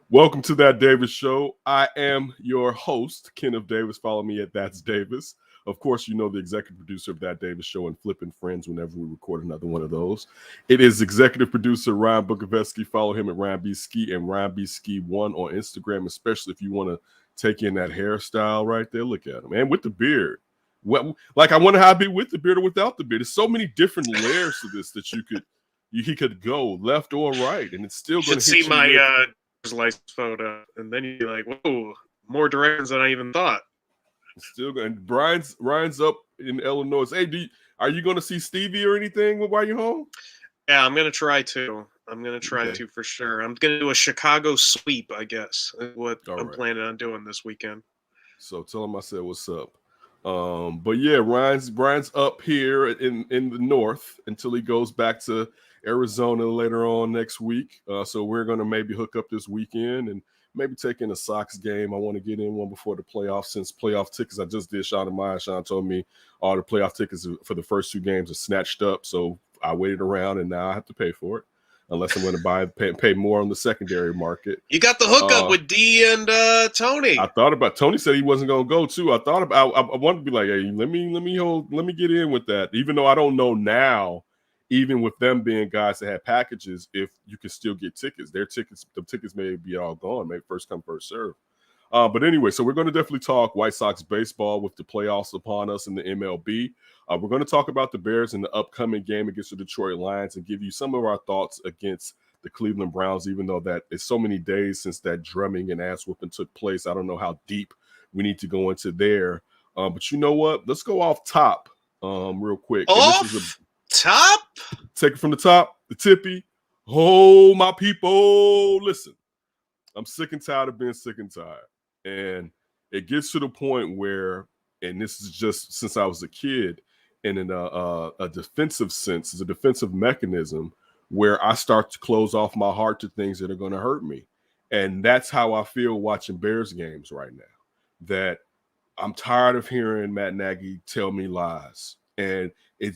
Welcome to That Davis Show. I am your host, Kenneth Davis. Follow me at That's Davis. Of course, you know the executive producer of That Davis Show and Flipping Friends whenever we record another one of those. It is executive producer Ryan Bukoveski. Follow him at Ryan B. Ski and Ryan B. Ski 1 on Instagram, especially if you want to take in that hairstyle right there. Look at him, man, with the beard. Like, I wonder how I'd be with the beard or without the beard. There's so many different layers to this that he could go left or right, and it's still going to see my license photo, and then you're like, whoa, more directions than I even thought. Still going. Ryan's up in Illinois. Hey, are you going to see Stevie or anything while you're home? Yeah, I'm going to try to. To for sure. I'm going to do a Chicago sweep, I guess. What I'm planning on doing this weekend. So tell him I said what's up. But yeah, Brian's up here in the north until he goes back to Arizona later on next week. So we're going to maybe hook up this weekend and maybe take in a Sox game. I want to get in one before the playoffs, since playoff tickets, I just did Sean and Maya. Sean told me all the playoff tickets for the first two games are snatched up. So I waited around and now I have to pay for it. Unless I'm going to pay more on the secondary market. You got the hookup with D and Tony. I thought about. Tony said he wasn't going to go too. I thought about. I wanted to be like, hey, let me get in with that. Even though I don't know now, even with them being guys that have packages, if you can still get tickets. The tickets may be all gone. Maybe first come, first serve. But anyway, so we're going to definitely talk White Sox baseball with the playoffs upon us in the MLB. We're going to talk about the Bears in the upcoming game against the Detroit Lions and give you some of our thoughts against the Cleveland Browns, even though that it's so many days since that drumming and ass whooping took place. I don't know how deep we need to go into there. But you know what? Let's go off top real quick. Top? Take it from the top, the tippy. Oh, my people. Listen, I'm sick and tired of being sick and tired. And it gets to the point where, and this is just since I was a kid, and in a defensive sense, as a defensive mechanism, where I start to close off my heart to things that are going to hurt me. And that's how I feel watching Bears games right now, that I'm tired of hearing Matt Nagy tell me lies. And it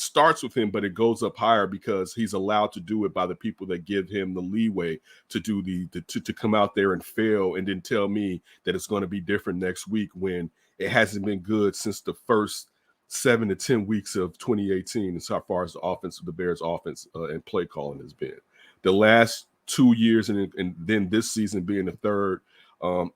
starts with him, but it goes up higher because he's allowed to do it by the people that give him the leeway to do to come out there and fail and then tell me that it's going to be different next week when it hasn't been good since the first 7 to 10 weeks of 2018 as far as the offense of the Bears offense and play calling has been. The last 2 years and then this season being the third,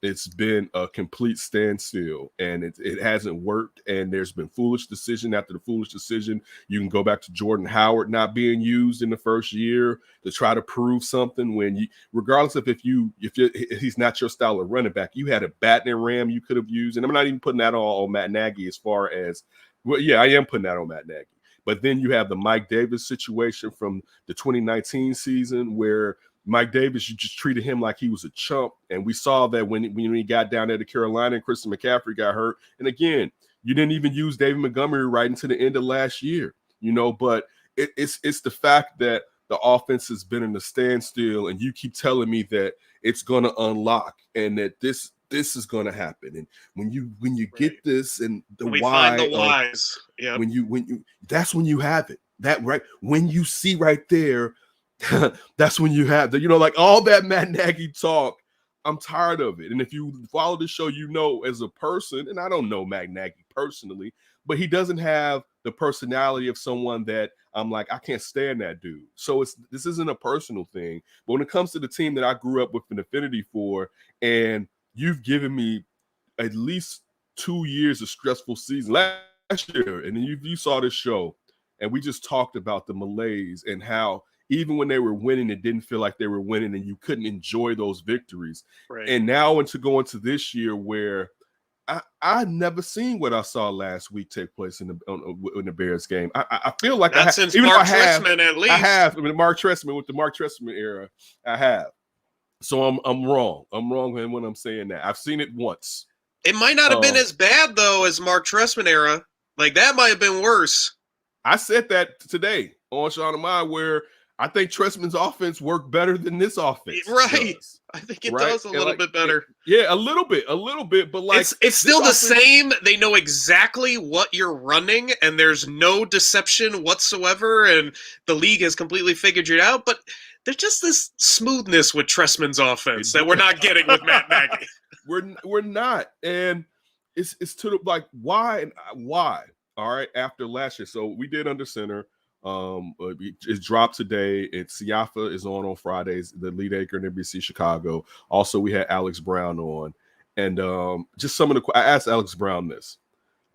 it's been a complete standstill, and it hasn't worked. And there's been foolish decision after the foolish decision. You can go back to Jordan Howard not being used in the first year to try to prove something. When regardless of if he's not your style of running back, you had a battering ram you could have used. And I'm not even putting that all on Matt Nagy as far as, well, yeah, I am putting that on Matt Nagy. But then you have the Mike Davis situation from the 2019 season where Mike Davis, you just treated him like he was a chump. And we saw that when he got down there to Carolina and Christian McCaffrey got hurt. And again, you didn't even use David Montgomery right into the end of last year, but it's the fact that the offense has been in a standstill and you keep telling me that it's going to unlock and that this is going to happen. And when you get this and we find the whys, yeah, when you that's when you have it. That right when you see right there. That's when you have like all that Matt Nagy talk. I'm tired of it. And if you follow the show, as a person, and I don't know Matt Nagy personally, but he doesn't have the personality of someone that I'm like, I can't stand that dude. So this isn't a personal thing. But when it comes to the team that I grew up with an affinity for, and you've given me at least 2 years of stressful season last year, and then you saw this show, and we just talked about the malaise and how even when they were winning, it didn't feel like they were winning and you couldn't enjoy those victories. Right. And now to go into this year where I've never seen what I saw last week take place in the Bears game. I feel like Not since Mark Trestman, at least. I have. Mark Trestman, with the Mark Trestman era, I have. So I'm wrong. I'm wrong when I'm saying that. I've seen it once. It might not have been as bad, though, as Mark Trestman era. Like, that might have been worse. I said that today on Sean and Maya, where I think Trestman's offense worked better than this offense. Right. Does. I think it does a little bit better. Yeah, a little bit, but like it's still the same. They know exactly what you're running, and there's no deception whatsoever, and the league has completely figured it out. But there's just this smoothness with Trestman's offense that we're not getting with Matt Nagy. We're not, and it's to the like why. All right, after last year, so we did Under Center. It dropped today. It's Siafa is on Fridays, the lead anchor in NBC Chicago. Also, we had Alex Brown on, and just some of the. I asked Alex Brown this,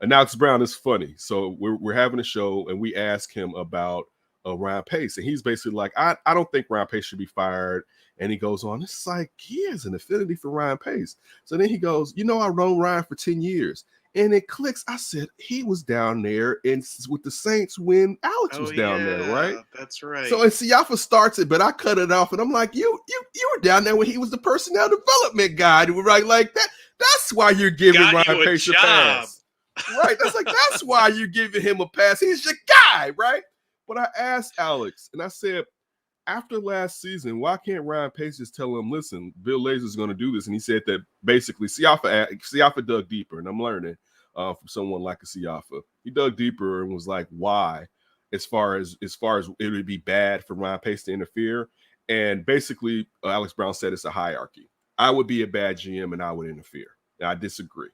and Alex Brown is funny. So we're having a show, and we ask him about Ryan Pace, and he's basically like, I don't think Ryan Pace should be fired. And he goes on, it's like he has an affinity for Ryan Pace. So then he goes, I known Ryan for 10 years. And it clicks. I said, he was down there with the Saints when Alex was down there, right? That's right. So and Siafa starts it, but I cut it off, and I'm like, you were down there when he was the personnel development guy. Right, like that. That's why you're giving Ryan Pace a pass. Right. That's why you're giving him a pass. He's your guy, right? But I asked Alex, and I said, after last season, why can't Ryan Pace just tell him, listen, Bill Lazor's going to do this? And he said that basically Siafa dug deeper, and I'm learning from someone like a Siafa. He dug deeper and was like, why? As far as it would be bad for Ryan Pace to interfere. And basically, Alex Brown said it's a hierarchy. I would be a bad GM and I would interfere. And I disagree.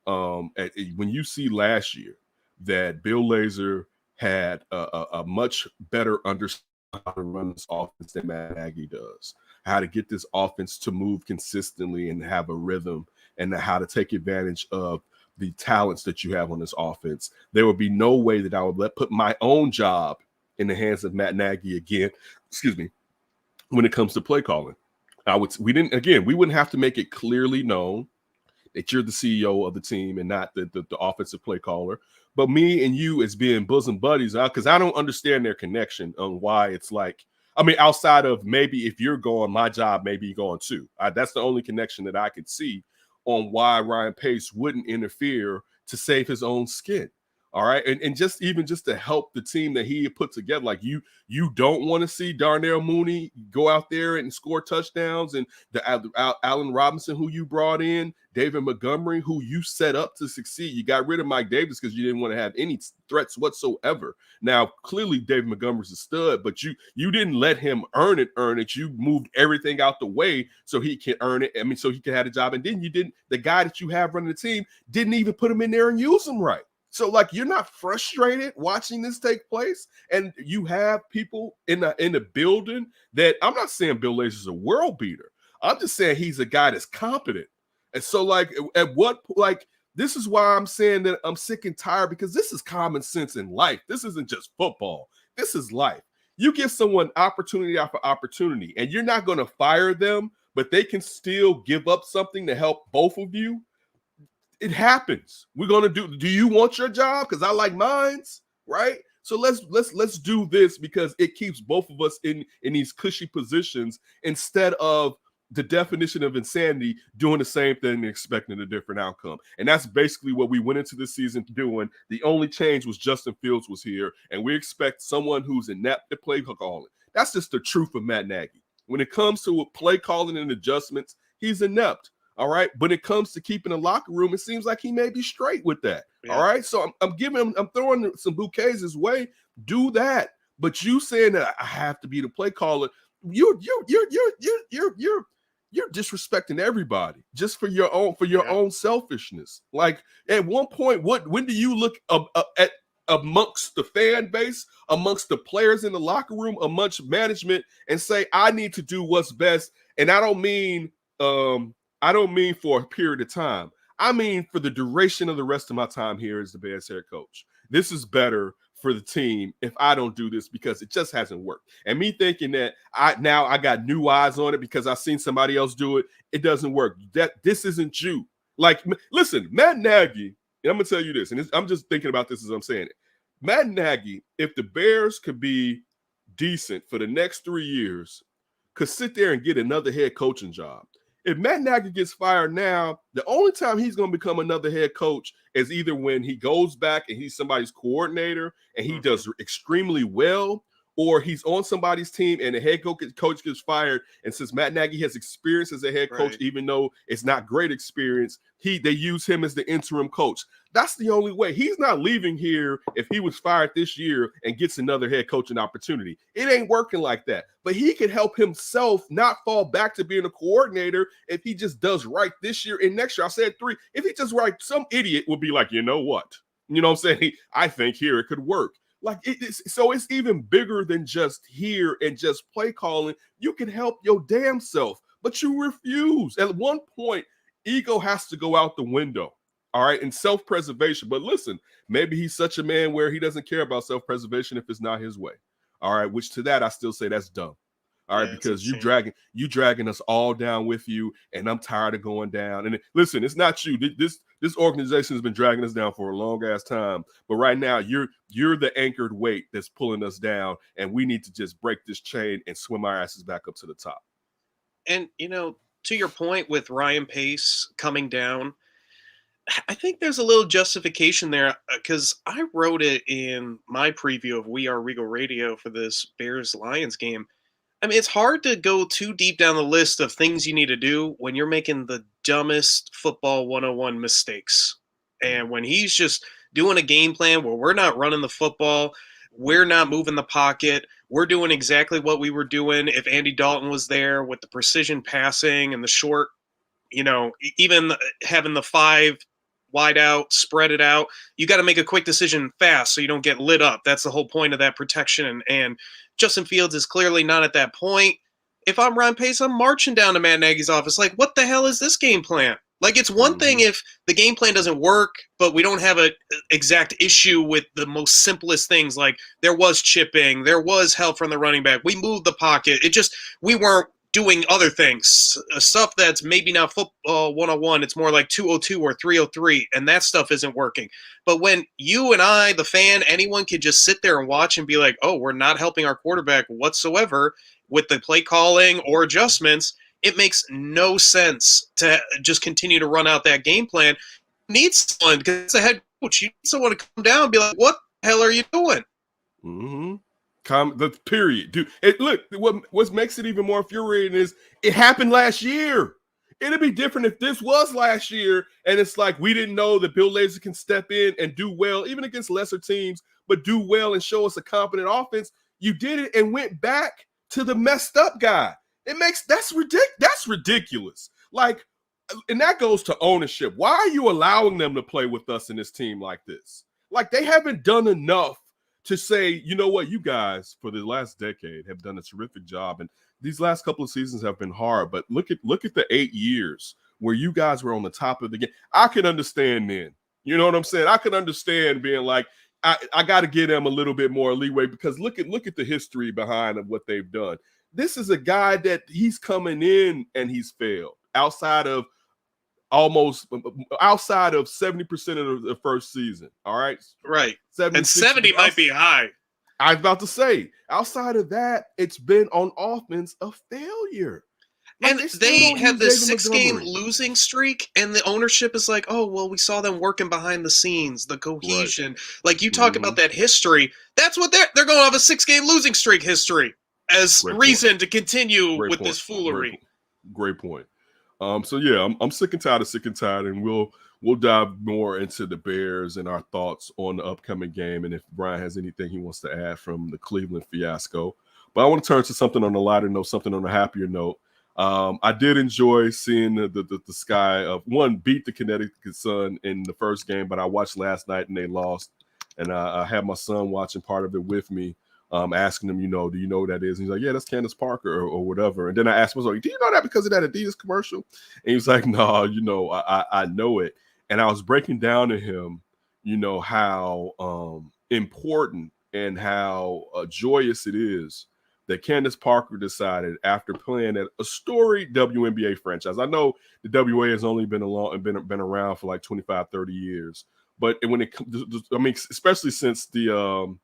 When you see last year that Bill Lazor had a much better understanding how to run this offense than Matt Nagy does, how to get this offense to move consistently and have a rhythm, and how to take advantage of the talents that you have on this offense. There would be no way that I would put my own job in the hands of Matt Nagy again, when it comes to play calling. We wouldn't have to make it clearly known that you're the CEO of the team and not the offensive play caller. But me and you as being bosom buddies, because I don't understand their connection on why it's like, outside of maybe if you're going, my job may be going too. That's the only connection that I could see on why Ryan Pace wouldn't interfere to save his own skin. All right. And just to help the team that he put together, like you don't want to see Darnell Mooney go out there and score touchdowns, and the Allen Robinson, who you brought in, David Montgomery, who you set up to succeed. You got rid of Mike Davis because you didn't want to have any threats whatsoever. Now, clearly David Montgomery's a stud, but you didn't let him earn it. You moved everything out the way so he can earn it. So he can have a job. And then the guy that you have running the team didn't even put him in there and use him right. So, like, you're not frustrated watching this take place, and you have people in the building that I'm not saying Bill Lazor's a world beater. I'm just saying he's a guy that's competent. And so, like, this is why I'm saying that I'm sick and tired, because this is common sense in life. This isn't just football. This is life. You give someone opportunity after opportunity, and you're not going to fire them, but they can still give up something to help both of you. It happens. We're gonna do you want your job? Because I like mine's, right? So let's do this, because it keeps both of us in these cushy positions, instead of the definition of insanity, doing the same thing and expecting a different outcome. And that's basically what we went into this season doing. The only change was Justin Fields was here, and we expect someone who's inept to play calling. That's just the truth of Matt Nagy. When it comes to play calling and adjustments, he's inept. All right. But it comes to keeping the locker room, it seems like he may be straight with that. Yeah. All right. So I'm throwing some bouquets his way. Do that. But you saying that I have to be the play caller, you're disrespecting everybody just for your own selfishness. Like, at one point, when do you look at amongst the fan base, amongst the players in the locker room, amongst management, and say, I need to do what's best? And I don't mean for a period of time. I mean for the duration of the rest of my time here as the Bears head coach. This is better for the team if I don't do this, because it just hasn't worked. And me thinking that I got new eyes on it because I've seen somebody else do it, it doesn't work. This isn't you. Like, listen, Matt Nagy, and I'm going to tell you this, and I'm just thinking about this as I'm saying it. Matt Nagy, if the Bears could be decent for the next 3 years, could sit there and get another head coaching job. If Matt Nagy gets fired now, the only time he's going to become another head coach is either when he goes back and he's somebody's coordinator and he does extremely well, or he's on somebody's team and the head coach gets fired. And since Matt Nagy has experience as a head coach, even though it's not great experience, they use him as the interim coach. That's the only way. He's not leaving here if he was fired this year and gets another head coaching opportunity. It ain't working like that. But he could help himself not fall back to being a coordinator if he just does right this year and next year. I said 3. If he just right, some idiot would be like, you know what? You know what I'm saying? I think here it could work. Like so it's even bigger than just here and just play calling. You can help your damn self, but you refuse. At one point, ego has to go out the window. All right, and self-preservation. But listen, maybe he's such a man where he doesn't care about self-preservation if it's not his way. All right, which to that I still say that's dumb. All right, because you dragging us all down with you, and I'm tired of going down. And listen, it's not you. This organization has been dragging us down for a long ass time. But right now, you're the anchored weight that's pulling us down, and we need to just break this chain and swim our asses back up to the top. And to your point with Ryan Pace coming down, I think there's a little justification there because I wrote it in my preview of We Are Regal Radio for this Bears-Lions game. I mean, it's hard to go too deep down the list of things you need to do when you're making the dumbest football 101 mistakes. And when he's just doing a game plan where we're not running the football, we're not moving the pocket, we're doing exactly what we were doing if Andy Dalton was there with the precision passing and the short, even having the 5 wide out, spread it out. You got to make a quick decision fast so you don't get lit up. That's the whole point of that protection. And Justin Fields is clearly not at that point. If I'm Ryan Pace, I'm marching down to Matt Nagy's office. Like, what the hell is this game plan? Like, it's one thing if the game plan doesn't work, but we don't have an exact issue with the most simplest things. Like, there was chipping, there was help from the running back. We moved the pocket. We weren't doing other things, stuff that's maybe not football 101. It's more like 202 or 303, and that stuff isn't working. But when you and I, the fan, anyone could just sit there and watch and be like, oh, we're not helping our quarterback whatsoever with the play calling or adjustments, it makes no sense to just continue to run out that game plan. You need someone, because it's a head coach, you need someone to come down and be like, what the hell are you doing? Mm-hmm. The period, dude. Look, what makes it even more infuriating is it happened last year. It'd be different if this was last year, and it's like we didn't know that Bill Lazor can step in and do well, even against lesser teams, but do well and show us a competent offense. You did it and went back to the messed up guy. That's ridiculous. Like, and that goes to ownership. Why are you allowing them to play with us in this team like this? Like, they haven't done enough to say, you know what, you guys for the last decade have done a terrific job, and these last couple of seasons have been hard. But look at the 8 years where you guys were on the top of the game. I can understand then. You know what I'm saying? I can understand being like, I got to give them a little bit more leeway because look at the history behind of what they've done. This is a guy that he's coming in and he's failed outside of 70% of the first season. All right. Right. And 70 might be high. I was about to say, outside of that, it's been on offense a failure. Like, and they have this 6-game losing streak, and the ownership is like, oh, well, we saw them working behind the scenes, the cohesion. Right. Like, you talk about that history. That's what they're going off a 6-game losing streak history as reason to continue with this foolery. Great point. So yeah, I'm sick and tired, and we'll dive more into the Bears and our thoughts on the upcoming game, and if Brian has anything he wants to add from the Cleveland fiasco. But I want to turn to something on a lighter note, something on a happier note. I did enjoy seeing the Sky of one beat the Connecticut Sun in the first game, but I watched last night and they lost, and I had my son watching part of it with me. Asking him, do you know who that is? And he's like, yeah, that's Candace Parker or whatever. And then I asked him, do you know that because of that Adidas commercial? And he was like, no, I know it. And I was breaking down to him, how important and how joyous it is that Candace Parker decided after playing at a storied WNBA franchise. I know the WA has only been around for like 25, 30 years. But when especially since the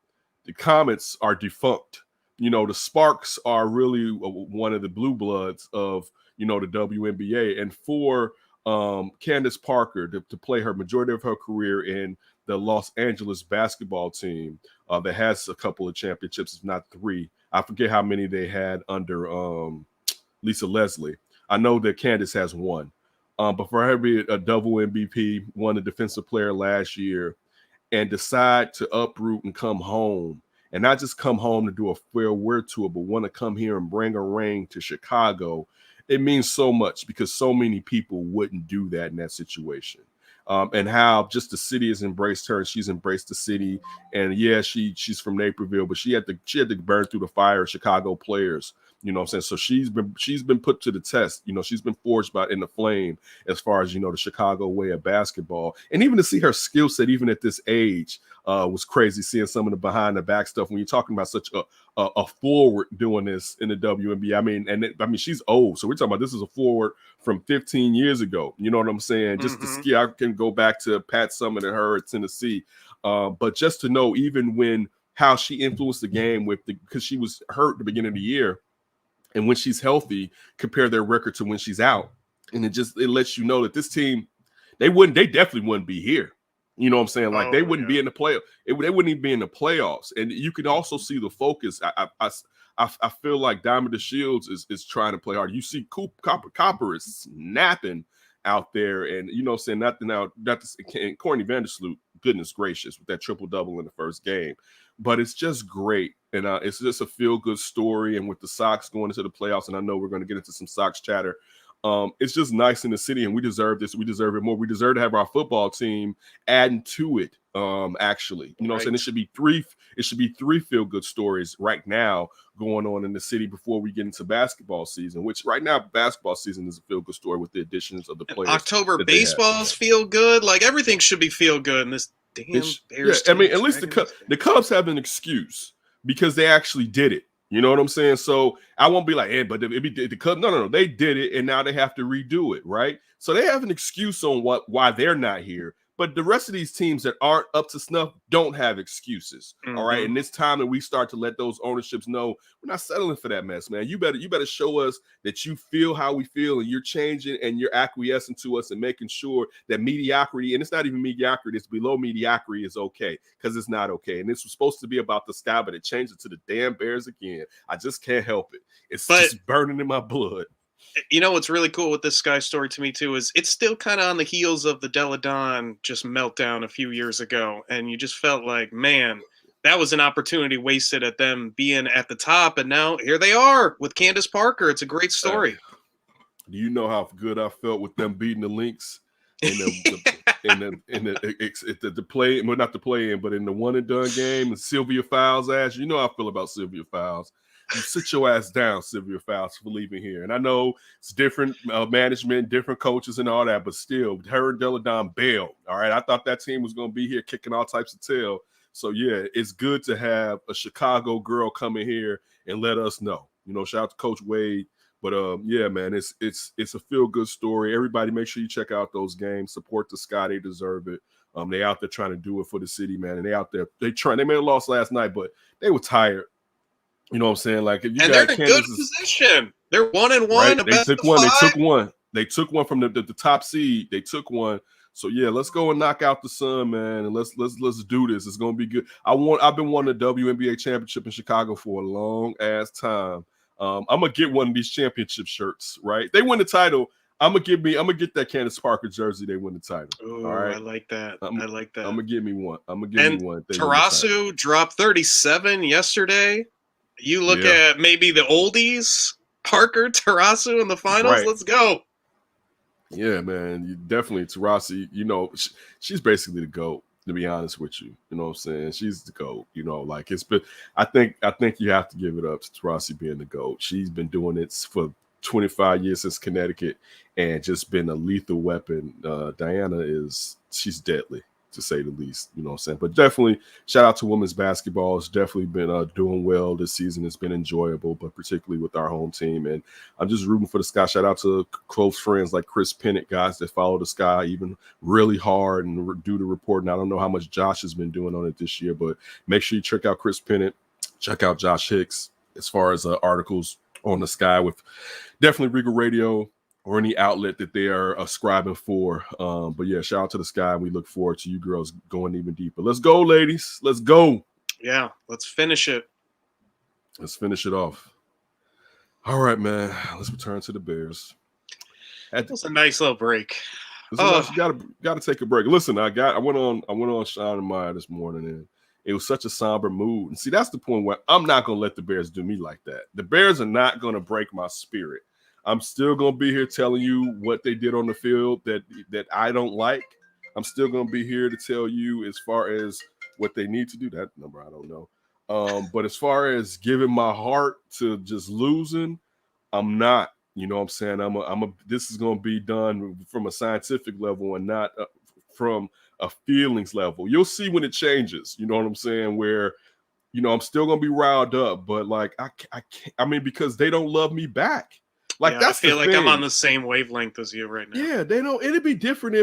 Comets are defunct. The Sparks are really one of the blue bloods of, the WNBA. And for Candace Parker to play her majority of her career in the Los Angeles basketball team that has a couple of championships, if not 3. I forget how many they had under Lisa Leslie. I know that Candace has 1. But for her to be a double MVP, won a defensive player last year, and decide to uproot and come home, and not just come home to do a farewell tour, but want to come here and bring a ring to Chicago, it means so much because so many people wouldn't do that in that situation. And how just the city has embraced her, and she's embraced the city. And yeah, she's from Naperville, but she had to burn through the fire of Chicago players. You know what I'm saying? So she's been put to the test. You know, she's been forged in the flame as far as, you know, the Chicago way of basketball. And even to see her skill set, even at this age, was crazy seeing some of the behind the back stuff when you're talking about such a forward doing this in the WNBA. I mean, she's old. So we're talking about this is a forward from 15 years ago. You know what I'm saying? Just the skill, I can go back to Pat Summitt and her at Tennessee. But just to know, even how she influenced the game because she was hurt at the beginning of the year. And when she's healthy, compare their record to when she's out. And it lets you know that this team, they definitely wouldn't be here. You know what I'm saying? Like they wouldn't be in the playoff. They wouldn't even be in the playoffs. And you can also see the focus. I feel like Diamond DeShields is trying to play hard. You see Copper is snapping out there. And, you know what I'm saying, and Courtney Vandersloot, goodness gracious, with that triple-double in the first game. But it's just great. And it's just a feel-good story. And with the Sox going into the playoffs, and I know we're going to get into some Sox chatter, it's just nice in the city, and we deserve this. We deserve it more. We deserve to have our football team adding to it, actually. You know what I'm saying? It should be three feel-good stories right now going on in the city before we get into basketball season, which right now basketball season is a feel-good story with the additions of the players. October baseballs feel good. Like everything should be feel good in this damn Bears team. I mean, at least the Cubs have an excuse because they actually did it. You know what I'm saying? So I won't be like, but the Cubs. No. They did it, and now they have to redo it, right? So they have an excuse on why they're not here. But the rest of these teams that aren't up to snuff don't have excuses. All right. And it's time that we start to let those ownerships know we're not settling for that mess, man. You better show us that you feel how we feel, and you're changing and you're acquiescing to us and making sure that mediocrity, and it's not even mediocrity, it's below mediocrity, is okay, because it's not okay. And this was supposed to be about the sky, but it changed it to the damn Bears again. I just can't help it. It's just burning in my blood. You know what's really cool with this Sky story to me too is it's still kind of on the heels of the Delle Donne just meltdown a few years ago, and you just felt like, man, that was an opportunity wasted at them being at the top, and now here they are with Candace Parker. It's a great story. Do you know how good I felt with them beating the Lynx in the play? Well, not the play in, but in the one and done game, and Sylvia Fowles' ass. You know how I feel about Sylvia Fowles. You sit your ass down, Sylvia Fowles, for leaving here. And I know it's different management, different coaches and all that, but still, her and Delle Donne bailed. All right, I thought that team was going to be here kicking all types of tail. So, yeah, it's good to have a Chicago girl come in here and let us know. You know, shout out to Coach Wade. But, yeah, man, it's a feel-good story. Everybody, make sure you check out those games. Support the Sky. They deserve it. They out there trying to do it for the city, man. And they out there. They may have lost last night, but they were tired. You know what I'm saying? Like, if you and got they're in good position. They're 1-1. Right? They took one. They took one from the top seed. They took one. So yeah, let's go and knock out the Sun, man, and let's do this. It's gonna be good. I've been wanting a WNBA championship in Chicago for a long ass time. I'm gonna get one of these championship shirts. Right? They win the title. I'm gonna get that Candace Parker jersey. They win the title. Ooh, all right, I like that. I like that. I'm gonna get me one. Me one. Tarasu dropped 37 yesterday. You look at maybe the oldies, Parker, Tarasu in the finals. Right. Let's go. Yeah, man. You definitely, Tarasu, you know, she's basically the GOAT, to be honest with you. You know what I'm saying? She's the GOAT, you know, like it's been, I think you have to give it up to Tarasu being the GOAT. She's been doing it for 25 years since Connecticut and just been a lethal weapon. Diana she's deadly, to say the least, you know what I'm saying? But definitely shout out to women's basketball. It's definitely been doing well this season. It's been enjoyable, but particularly with our home team. And I'm just rooting for the Sky. Shout out to close friends like Chris Pennant, guys that follow the Sky even really hard and do the reporting. I don't know how much Josh has been doing on it this year, but make sure you check out Chris Pennant, check out Josh Hicks as far as articles on the Sky with definitely Regal Radio or any outlet that they are ascribing for. But yeah, shout out to the Sky. We look forward to you girls going even deeper. Let's go, ladies. Let's go. Yeah, let's finish it. Let's finish it off. All right, man. Let's return to the Bears. That was a nice little break. You gotta take a break. Listen, I went on Sean and Maya this morning, and it was such a somber mood. And see, that's the point where I'm not gonna let the Bears do me like that. The Bears are not gonna break my spirit. I'm still gonna be here telling you what they did on the field that I don't like. I'm still gonna be here to tell you as far as what they need to do. That number I don't know. But as far as giving my heart to just losing, I'm not. You know what I'm saying? This is going to be done from a scientific level and not from a feelings level. You'll see when it changes. You know what I'm saying? Where, you know, I'm still going to be riled up, but like, I can't, I mean, because they don't love me back. Like, yeah, that's I feel the like thing. I'm on the same wavelength as you right now. Yeah, they don't. It'd be different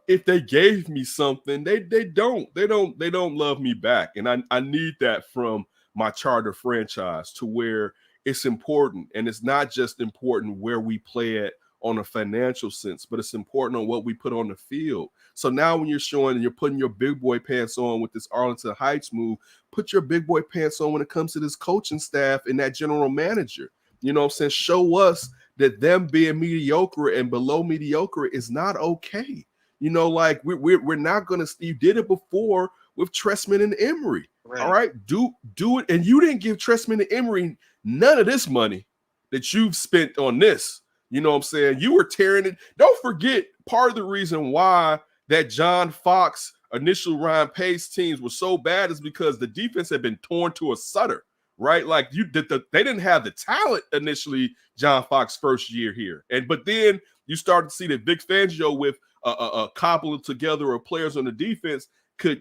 if they gave me something. They don't love me back. And I need that from my charter franchise to where it's important, and it's not just important where we play at on a financial sense, but it's important on what we put on the field. So now when you're showing and you're putting your big boy pants on with this Arlington Heights move, put your big boy pants on when it comes to this coaching staff and that general manager. You know what I'm saying? Show us that them being mediocre and below mediocre is not okay. You know, like we're not gonna. You did it before with Trestman and Emery. Right. All right, do it. And you didn't give Trestman and Emery none of this money that you've spent on this. You know what I'm saying? You were tearing it. Don't forget, part of the reason why that John Fox initial Ryan Pace teams were so bad is because the defense had been torn to a sutter, right? Like they didn't have the talent initially, John Fox first year here. But then you started to see that Vic Fangio with a couple together of players on the defense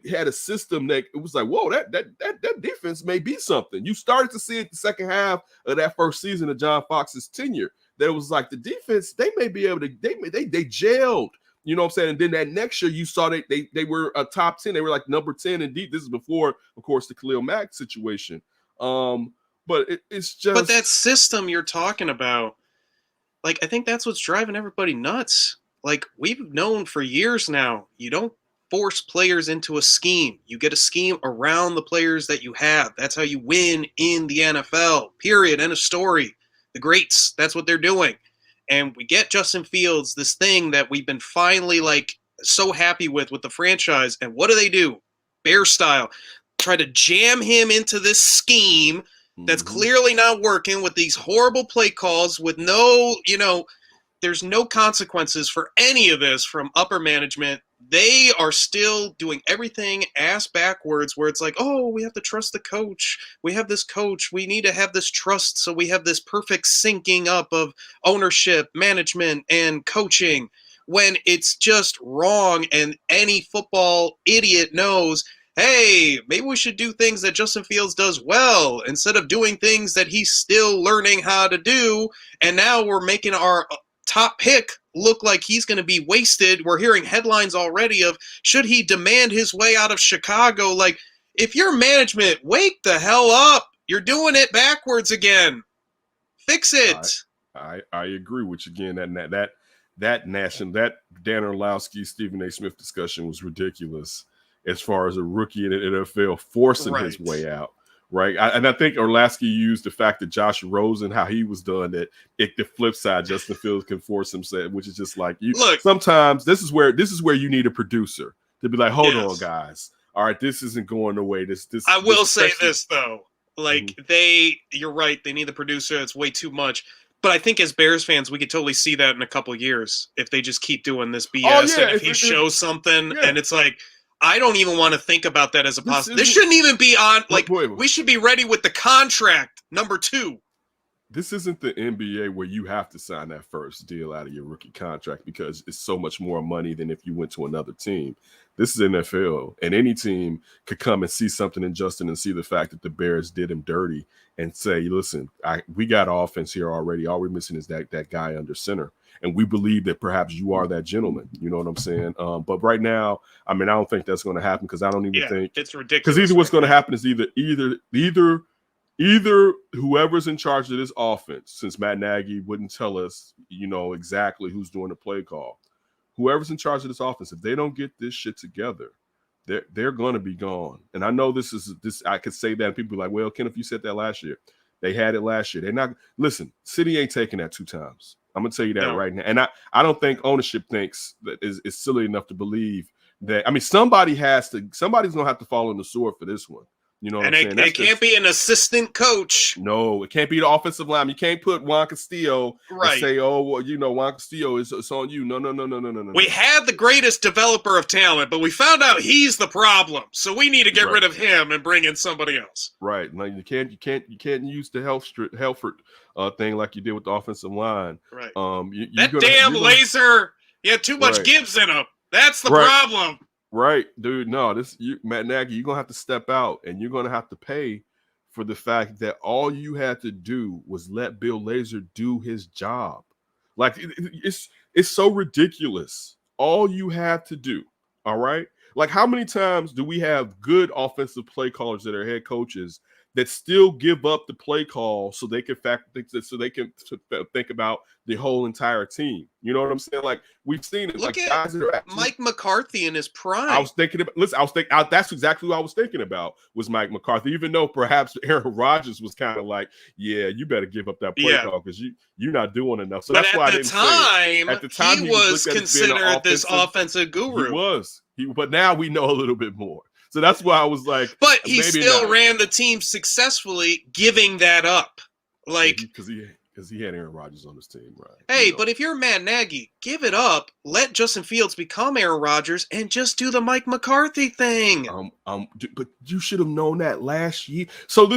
had a system that it was like, whoa, that defense may be something. You started to see it the second half of that first season of John Fox's tenure. That it was like the defense, they may be able to, they gelled, you know what I'm saying? And then that next year you saw they were a top 10. They were like number 10 in deep. This is before, of course, the Khalil Mack situation. But it's just. But that system you're talking about, like, I think that's what's driving everybody nuts. Like, we've known for years now, you don't force players into a scheme. You get a scheme around the players that you have. That's how you win in the NFL, period. End of story. The greats, that's what they're doing. And we get Justin Fields, this thing that we've been finally, like, so happy with the franchise. And what do? Bear style. Try to jam him into this scheme that's clearly not working with these horrible play calls with no, there's no consequences for any of this from upper management. They are still doing everything ass backwards where it's like, oh, we have to trust the coach. We have this coach. We need to have this trust. So we have this perfect syncing up of ownership, management, and coaching when it's just wrong. And any football idiot knows, hey, maybe we should do things that Justin Fields does well instead of doing things that he's still learning how to do. And now we're making our top pick look like he's going to be wasted. We're hearing headlines already of, should he demand his way out of Chicago? Like, if you're management, wake the hell up. You're doing it backwards again. Fix it. I agree with you again. That Dan Orlowski, Stephen A. Smith discussion was ridiculous as far as a rookie in the NFL forcing his way out. Right. And I think Orlowski used the fact that Josh Rosen, how he was done, that the flip side, Justin Fields can force himself, which is just like you. Look, sometimes this is where you need a producer to be like, hold on, guys. All right, this isn't going away. I will say this, though. Like, you're right. They need the producer. It's way too much. But I think as Bears fans, we could totally see that in a couple of years if they just keep doing this BS. And if he shows something and it's like, I don't even want to think about that as a possibility. This shouldn't even be on. Like, we should be ready with the contract number 2. This isn't the NBA where you have to sign that first deal out of your rookie contract because it's so much more money than if you went to another team. This is NFL, and any team could come and see something in Justin and see the fact that the Bears did him dirty and say, listen, we got offense here already. All we're missing is that guy under center. And we believe that perhaps you are that gentleman. You know what I'm saying? But right now, I don't think that's going to happen because I don't even think it's ridiculous. Because either what's going to happen is either either whoever's in charge of this offense, since Matt Nagy wouldn't tell us, exactly who's doing the play call, whoever's in charge of this offense, if they don't get this shit together, they're going to be gone. And I know this. I could say that, and people be like, well, Kenneth, you said that last year. They had it last year. They're not. Listen, City ain't taking that 2 times. I'm going to tell you that right now. And I don't think ownership thinks that is silly enough to believe that. I mean, somebody's going to have to fall on the sword for this one. You know what I'm saying? It can't be an assistant coach. No, it can't be the offensive line. You can't put Juan Castillo and say, oh, well, Juan Castillo, it's on you. No. We had the greatest developer of talent, but we found out he's the problem. So we need to get rid of him and bring in somebody else. Right. Now you can't use the Helford thing like you did with the offensive line. Right. Laser. He had too much Gibbs in him. That's the problem. Right, dude. No, Matt Nagy, you're gonna have to step out, and you're gonna have to pay for the fact that all you had to do was let Bill Lazor do his job. Like it's so ridiculous. All you had to do, all right. Like how many times do we have good offensive play callers that are head coaches that still give up the play call so they can think about the whole entire team? You know what I'm saying? Like we've seen it. Look like at guys that are actually, Mike McCarthy in his prime. I was thinking about. Listen, that's exactly what I was thinking about was Mike McCarthy. Even though perhaps Aaron Rodgers was kind of like, yeah, you better give up that play call because you're not doing enough. So that's why I didn't say it. At the time, he was considered this offensive guru. But now we know a little bit more. So that's why I was like, but he still ran the team successfully, giving that up, like because he had Aaron Rodgers on his team, right? Hey, but if you're Matt Nagy, give it up. Let Justin Fields become Aaron Rodgers and just do the Mike McCarthy thing. But you should have known that last year. So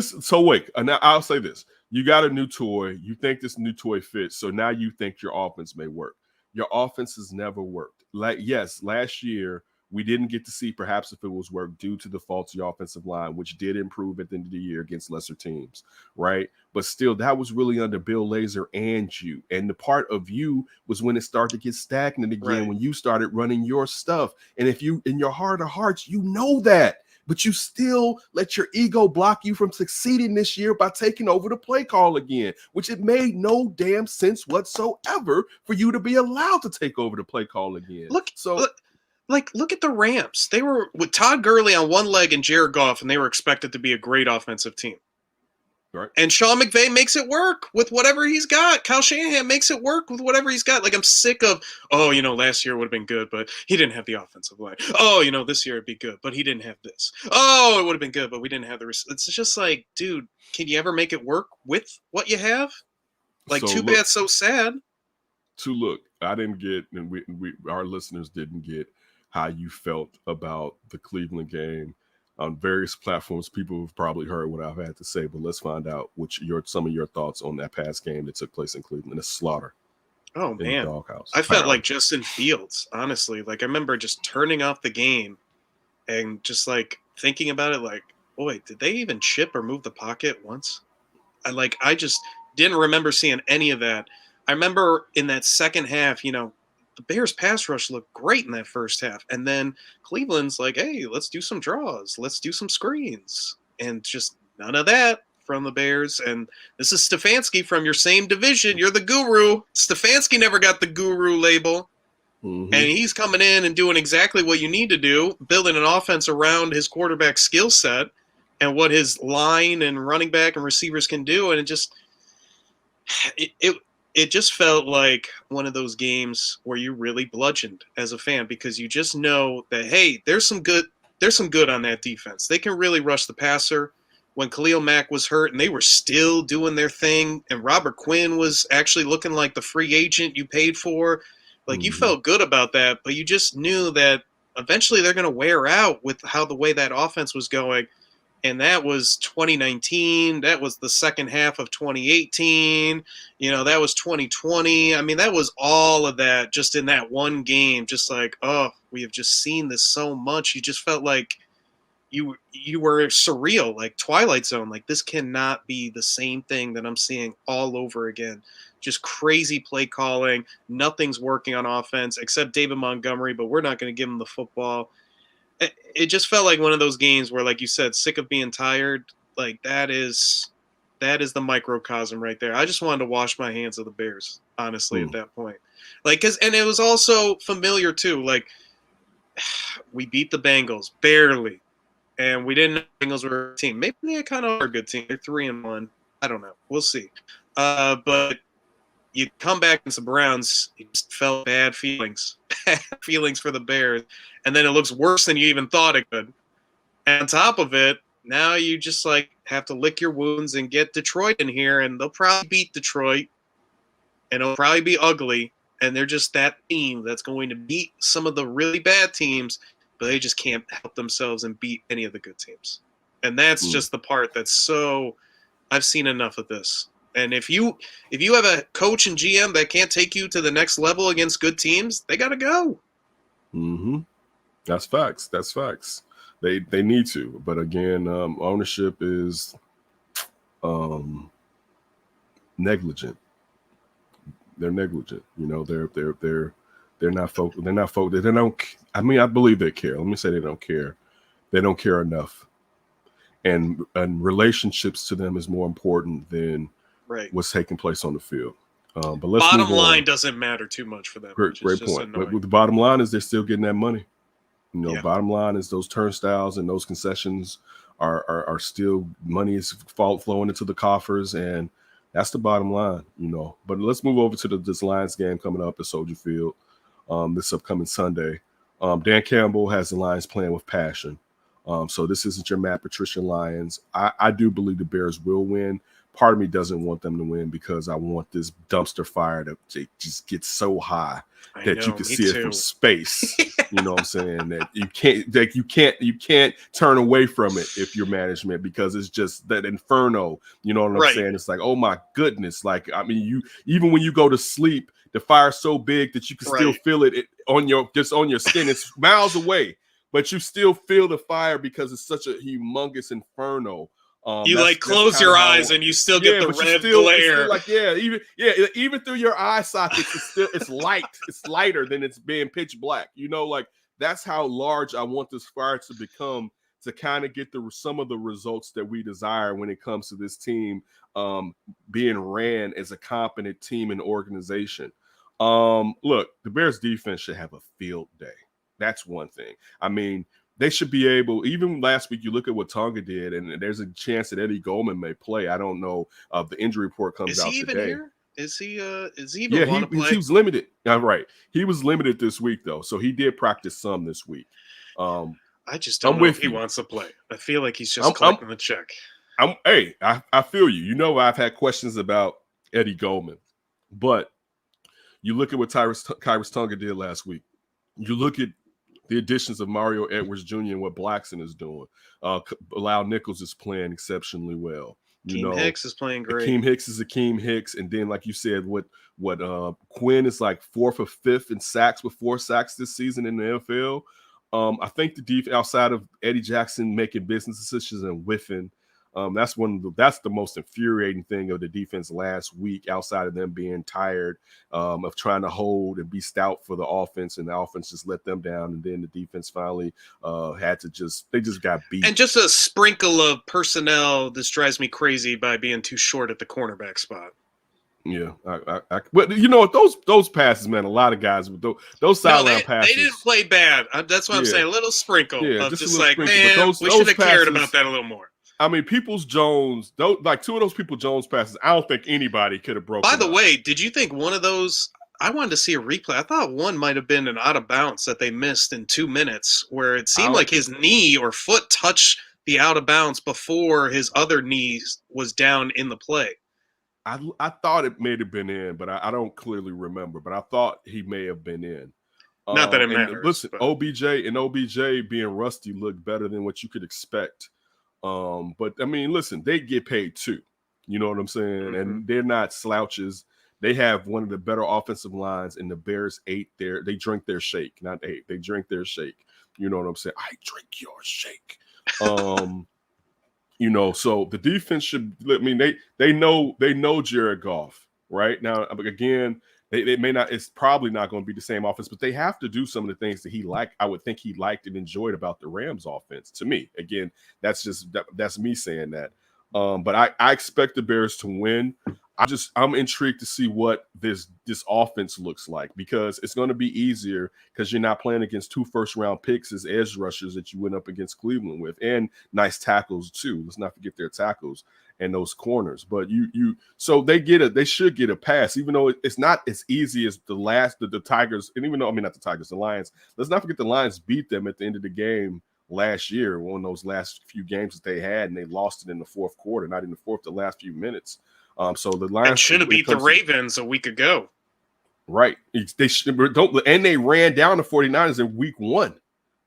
wait. Now I'll say this: you got a new toy. You think this new toy fits, so now you think your offense may work. Your offense has never worked. Like yes, last year. We didn't get to see perhaps if it was work due to the faulty offensive line, which did improve at the end of the year against lesser teams, right? But still, that was really under Bill Lazor and you. And the part of you was when it started to get stagnant again, when you started running your stuff. And if you, in your heart of hearts, you know that, but you still let your ego block you from succeeding this year by taking over the play call again, which it made no damn sense whatsoever for you to be allowed to take over the play call again. Look at the Rams. They were with Todd Gurley on one leg and Jared Goff, and they were expected to be a great offensive team. Right. And Sean McVay makes it work with whatever he's got. Kyle Shanahan makes it work with whatever he's got. Like, I'm sick of, last year would have been good, but he didn't have the offensive line. This year it'd be good, but he didn't have this. Oh, it would have been good, but we didn't have the It's just like, dude, can you ever make it work with what you have? Like, bad, so sad. I didn't get, and our listeners didn't get how you felt about the Cleveland game. On various platforms, people have probably heard what I've had to say, but let's find out some of your thoughts on that past game that took place in Cleveland. A slaughter. Oh, man. Doghouse. I felt like Justin Fields, honestly. Like, I remember just turning off the game and just, like, thinking about it like, boy, did they even chip or move the pocket once? I just didn't remember seeing any of that. I remember in that second half, the Bears pass rush looked great in that first half. And then Cleveland's like, hey, let's do some draws. Let's do some screens. And just none of that from the Bears. And this is Stefanski from your same division. You're the guru. Stefanski never got the guru label. Mm-hmm. And he's coming in and doing exactly what you need to do, building an offense around his quarterback skill set and what his line and running back and receivers can do. And it just felt like one of those games where you really bludgeoned as a fan because you just know that, hey, there's some good on that defense. They can really rush the passer. When Khalil Mack was hurt and they were still doing their thing and Robert Quinn was actually looking like the free agent you paid for, you felt good about that, but you just knew that eventually they're going to wear out with the way that offense was going. And that was 2019. That was the second half of 2018. That was 2020. I mean, that was all of that just in that one game. Just like, oh, we have just seen this so much. You just felt like you were surreal, like Twilight Zone. Like, this cannot be the same thing that I'm seeing all over again. Just crazy play calling. Nothing's working on offense except David Montgomery, but we're not going to give him the football. It just felt like one of those games where, like you said, sick of being tired. Like, that is That is the microcosm right there. I just wanted to wash my hands of the Bears, honestly, at that point. Like, and it was also familiar too. Like, we beat the Bengals barely, and we didn't know the Bengals were a team. Maybe they kind of are a good team. They're 3-1. I don't know. We'll see. But you come back against the Browns, you just felt bad feelings for the Bears, and then it looks worse than you even thought it could. And on top of it, now you just like have to lick your wounds and get Detroit in here, and they'll probably beat Detroit, and it'll probably be ugly. And they're just that team that's going to beat some of the really bad teams, but they just can't help themselves and beat any of the good teams. And that's just the part that's so. I've seen enough of this. And if you have a coach and GM that can't take you to the next level against good teams, they got to go. Mm-hmm. That's facts. That's facts. They need to, but again, ownership is negligent. They're negligent. You know, they're not focused. They're not focused. They don't. I mean, I believe they care. Let me say they don't care. They don't care enough, and relationships to them is more important than what's taking place on the field. But let's bottom move line on. doesn't matter too much for them. Great point. But the bottom line is they're still getting that money. You know, bottom line is those turnstiles and those concessions are still money is flowing into the coffers, and that's the bottom line, you know. But let's move over to this Lions game coming up at Soldier Field this upcoming Sunday. Dan Campbell has the Lions playing with passion. So this isn't your Matt Patricia Lions. I do believe the Bears will win. Part of me doesn't want them to win because I want this dumpster fire to just get so high that you can see it from space. You know what I'm saying? That you can't turn away from it if you're management, because it's just that inferno. You know what I'm saying? It's like, oh my goodness. Like, I mean, even when you go to sleep, the fire's so big that you can still feel it on your skin. It's miles away, but you still feel the fire because it's such a humongous inferno. You like close your eyes and you still get the red glare. Like even through your eye sockets, it's light. It's lighter than it's being pitch black. You know, like that's how large I want this fire to become, to kind of get some of the results that we desire when it comes to this team being ran as a competent team and organization. Look, the Bears defense should have a field day. That's one thing. I mean, they should be able, even last week, you look at what Tonga did, and there's a chance that Eddie Goldman may play. I don't know. The injury report comes out today. Is he even here? Is he even want to play? He was limited. Right. He was limited this week, though, so he did practice some this week. I just don't know if he wants to play. I feel like he's just collecting the check. I feel you. You know, I've had questions about Eddie Goldman, but you look at what Kyrus Tonga did last week. You look at the additions of Mario Edwards Jr. and what Blackson is doing. Lau Nichols is playing exceptionally well. Hicks is playing great. Akeem Hicks is Akeem Hicks. And then, like you said, what Quinn is like 4th or 5th in sacks with 4 sacks this season in the NFL. I think the defense, outside of Eddie Jackson making business decisions and whiffing, that's the most infuriating thing of the defense last week, outside of them being tired of trying to hold and be stout for the offense, and the offense just let them down, and then the defense finally they just got beat. And just a sprinkle of personnel, this drives me crazy by being too short at the cornerback spot. Yeah, but you know those passes, man. A lot of guys with those sideline passes. They didn't play bad. That's what I'm saying. A little sprinkle of just like, man, we should have cared about that a little more. I mean, Peoples-Jones, like 2 of those Peoples-Jones passes, I don't think anybody could have broken. By the way, did you think one of those? I wanted to see a replay. I thought one might have been an out of bounds that they missed in 2 minutes, where it seemed like his knee or foot touched the out of bounds before his other knee was down in the play. I thought it may have been in, but I don't clearly remember. But I thought he may have been in. Not that it matters. Listen, but OBJ being rusty looked better than what you could expect. But I mean, listen, they get paid too. You know what I'm saying? Mm-hmm. And they're not slouches. They have one of the better offensive lines, and the Bears ate they drink their shake, not ate. They drink their shake. You know what I'm saying? I drink your shake. You know, so the defense should. I mean, they know Jared Goff right now. Again, they may not. It's probably not going to be the same offense, but they have to do some of the things that he liked. I would think he liked and enjoyed about the Rams offense. To me, again, that's me saying that. But I expect the Bears to win. I'm intrigued to see what this offense looks like, because it's going to be easier because you're not playing against 2 first-round picks as edge rushers that you went up against Cleveland with, and nice tackles too. Let's not forget their tackles and those corners. But so they should get a pass, even though it's not as easy as the Tigers, and even though, I mean, not the Tigers, the Lions. Let's not forget the Lions beat them at the end of the game last year, one of those last few games that they had, and they lost it in the fourth quarter, not in the fourth, the last few minutes. So the Lions should have beat the Ravens a week ago. Right. They ran down the 49ers in week 1.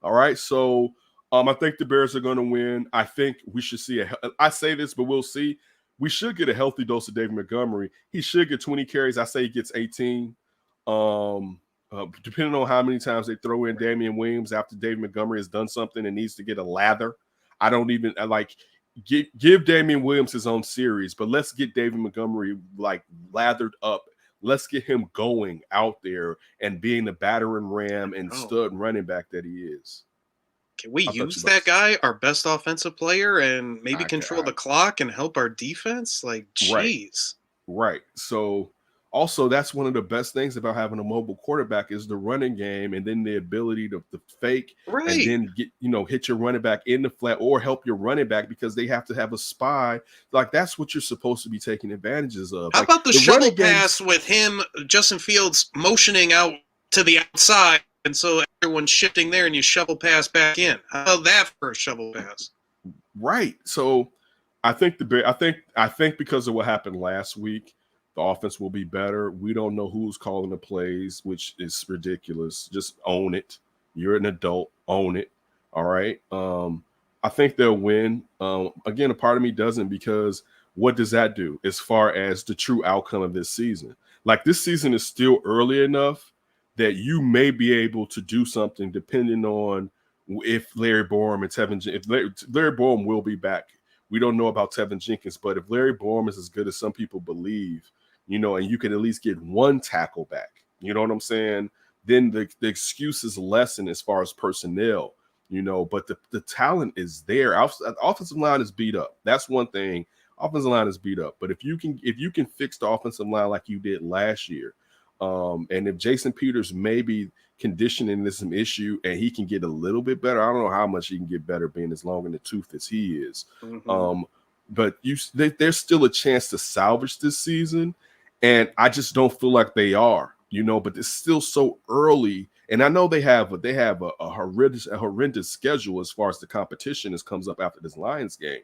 All right. So I think the Bears are going to win. I think we should see I say this, but we'll see. We should get a healthy dose of David Montgomery. He should get 20 carries. I say he gets 18. Depending on how many times they throw in Damian Williams after David Montgomery has done something and needs to get a lather. I don't even give Damian Williams his own series, but let's get David Montgomery lathered up. Let's get him going out there and being the battering ram and stud running back that he is. Can we use that guy, our best offensive player, and maybe control the clock and help our defense? Jeez. Right. So also, that's one of the best things about having a mobile quarterback is the running game, and then the ability to fake and then get, hit your running back in the flat or help your running back, because they have to have a spy. That's what you're supposed to be taking advantages of. How about the shovel pass with him, Justin Fields, motioning out to the outside, and so everyone's shifting there, and you shovel pass back in? How about that for a shovel pass? Right. So I think because of what happened last week, the offense will be better. We don't know who's calling the plays, which is ridiculous. Just own it. You're an adult. Own it. All right. I think they'll win. Again, a part of me doesn't, because what does that do as far as the true outcome of this season? This season is still early enough that you may be able to do something depending on if Larry Borom and Larry Borom will be back. We don't know about Tevin Jenkins, but if Larry Borom is as good as some people believe, and you can at least get one tackle back, you know what I'm saying? Then the excuses lessen as far as personnel, but the talent is there. The offensive line is beat up. That's one thing. Offensive line is beat up. But if you can fix the offensive line like you did last year, and if Jason Peters maybe conditioning is an issue and he can get a little bit better, I don't know how much he can get better being as long in the tooth as he is. Mm-hmm. But there's still a chance to salvage this season. And I just don't feel like they are, but it's still so early. And I know they have a horrendous schedule as far as the competition comes up after this Lions game.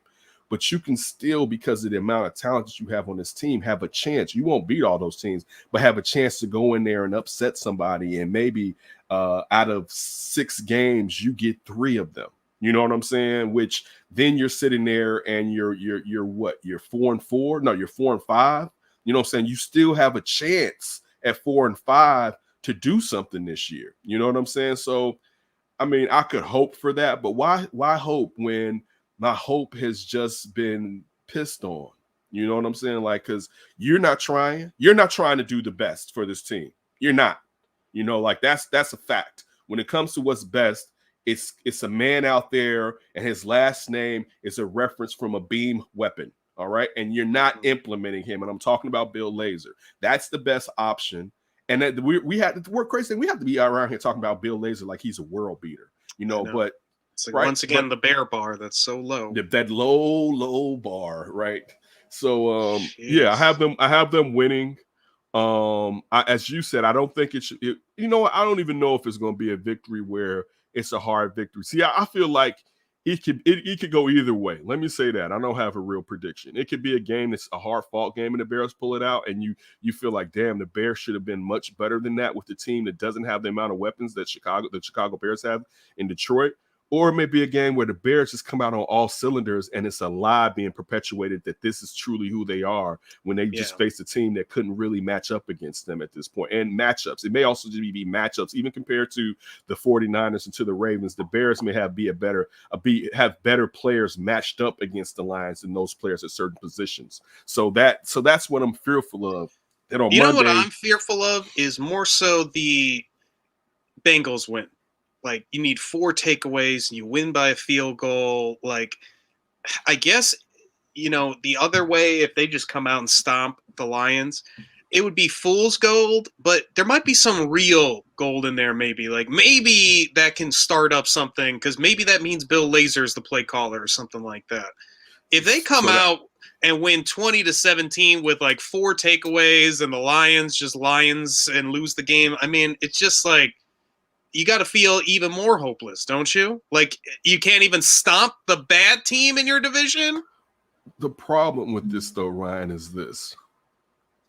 But you can still, because of the amount of talent that you have on this team, have a chance. You won't beat all those teams, but have a chance to go in there and upset somebody. And maybe out of 6 games, you get 3 of them. You know what I'm saying? Which then you're sitting there and you're what? You're 4-4? No, you're 4-5. You know what I'm saying? You still have a chance at 4-5 to do something this year. You know what I'm saying? So, I mean, I could hope for that, but why hope when my hope has just been pissed on? You know what I'm saying? Because you're not trying to do the best for this team. You're not. That's a fact. When it comes to what's best, it's a man out there, and his last name is a reference from a beam weapon. All right. And you're not implementing him. And I'm talking about Bill Lazor. That's the best option. And that we're crazy. We have to be around here talking about Bill Lazor like he's a world beater, but it's once again, the bear bar that's so low. That low bar. Right. So, I have them winning. As you said, I don't think it should, I don't even know if it's going to be a victory where it's a hard victory. See, I feel like it could go either way. Let me say that. I don't have a real prediction. It could be a game that's a hard-fought game and the Bears pull it out, and you feel like, damn, the Bears should have been much better than that with the team that doesn't have the amount of weapons that the Chicago Bears have in Detroit. Or it may be a game where the Bears just come out on all cylinders and it's a lie being perpetuated that this is truly who they are when they just faced a team that couldn't really match up against them at this point. And matchups. It may also be matchups, even compared to the 49ers and to the Ravens. The Bears may have better players matched up against the Lions than those players at certain positions. So that's what I'm fearful of. That on Monday, what I'm fearful of is more so the Bengals win. You need 4 takeaways, and you win by a field goal. I guess the other way, if they just come out and stomp the Lions, it would be fool's gold, but there might be some real gold in there maybe. Like maybe that can start up something, because maybe that means Bill Lazor's the play caller or something like that. If they come out and win 20-17 with like 4 takeaways and the Lions just Lions and lose the game, I mean, it's just like you got to feel even more hopeless, don't you? Like you can't even stomp the bad team in your division. The problem with this, though, Ryan, is this.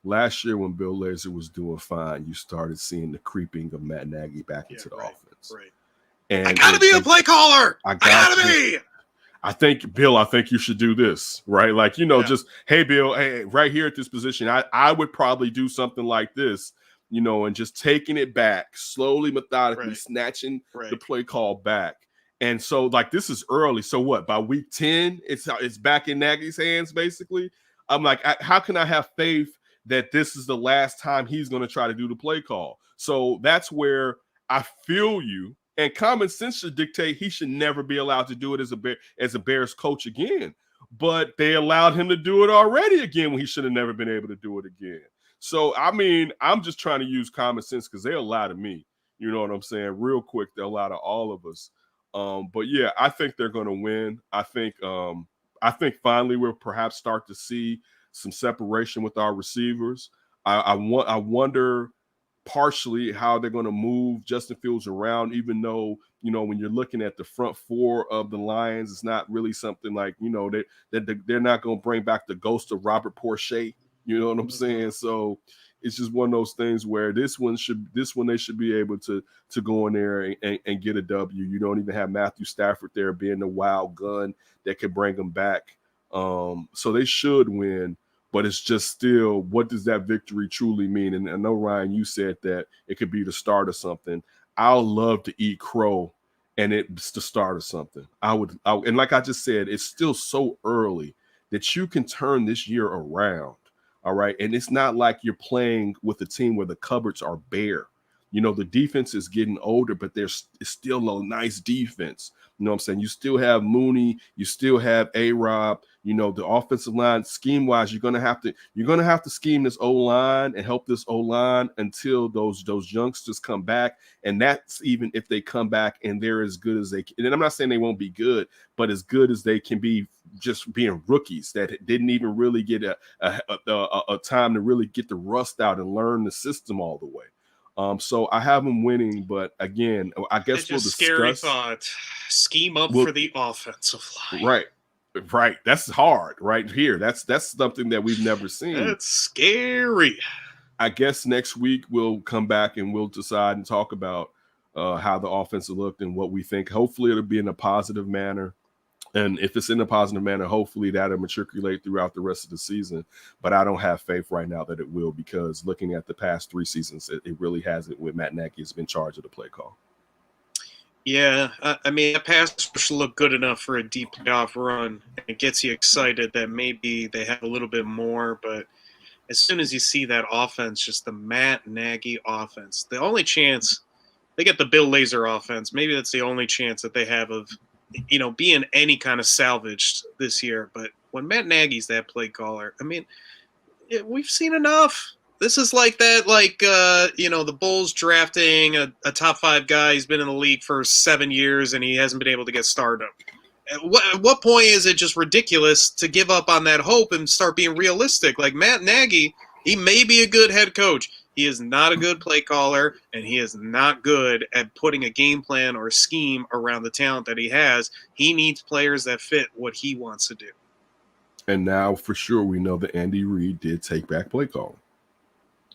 Last year when Bill Lazor was doing fine, you started seeing the creeping of Matt Nagy back into the offense. Right. And I got to be a play caller. I got to be. I think you should do this, right? Like, just, hey, Bill, hey, right here at this position, I would probably do something like this, and just taking it back, slowly, methodically, snatching the play call back. And so, like, this is early. So what? By week 10, it's back in Nagy's hands, basically. I'm like, how can I have faith that this is the last time he's going to try to do the play call? So that's where I feel you. And common sense should dictate he should never be allowed to do it as a Bears coach again. But they allowed him to do it already again when he should have never been able to do it again. So, I mean, I'm just trying to use common sense because they lie to me. You know what I'm saying? Real quick, they'll lie to all of us. But yeah, I think they're going to win. I think finally we'll perhaps start to see some separation with our receivers. I wonder partially how they're going to move Justin Fields around, even though, when you're looking at the front 4 of the Lions, it's not really something like, that they're not going to bring back the ghost of Robert Porcher. You know what I'm saying? So it's just one of those things where this one they should be able to go in there and get a W. You don't even have Matthew Stafford there being the wild gun that could bring them back. So they should win. But it's just still, what does that victory truly mean? And I know, Ryan, you said that it could be the start of something. I'll love to eat crow, and it's the start of something. And like I just said, it's still so early that you can turn this year around, all right? And it's not like you're playing with a team where the cupboards are bare. The defense is getting older, but it's still a nice defense. You know what I'm saying? You still have Mooney, you still have A-Rob. The offensive line, scheme-wise, you're gonna have to scheme this O-line and help this O-line until those youngsters come back. And that's even if they come back and they're as good as they can. And I'm not saying they won't be good, but as good as they can be, just being rookies that didn't even really get a time to really get the rust out and learn the system all the way. So I have them winning, but again, I guess we'll discuss. Scary thought. Scheme up for the offensive line. Right. That's hard right here. That's something that we've never seen. That's scary. I guess next week we'll come back and we'll decide and talk about how the offense looked and what we think. Hopefully it'll be in a positive manner. And if it's in a positive manner, hopefully that'll matriculate throughout the rest of the season. But I don't have faith right now that it will, because looking at the past 3 seasons, it really hasn't, when Matt Nagy has been in charge of the play call. Yeah, I mean, the pass rush look good enough for a deep playoff run. It gets you excited that maybe they have a little bit more. But as soon as you see that offense, just the Matt Nagy offense, the only chance they get the Bill Lazor offense, maybe that's the only chance that they have of, being any kind of salvaged this year. But when Matt Nagy's that play caller, I mean, we've seen enough. This is like that, the Bulls drafting a top 5 guy. He's been in the league for 7 years and he hasn't been able to get stardom. At what point is it just ridiculous to give up on that hope and start being realistic? Like Matt Nagy, he may be a good head coach. He is not a good play caller, and he is not good at putting a game plan or a scheme around the talent that he has. He needs players that fit what he wants to do. And now, for sure, we know that Andy Reid did take back play calling.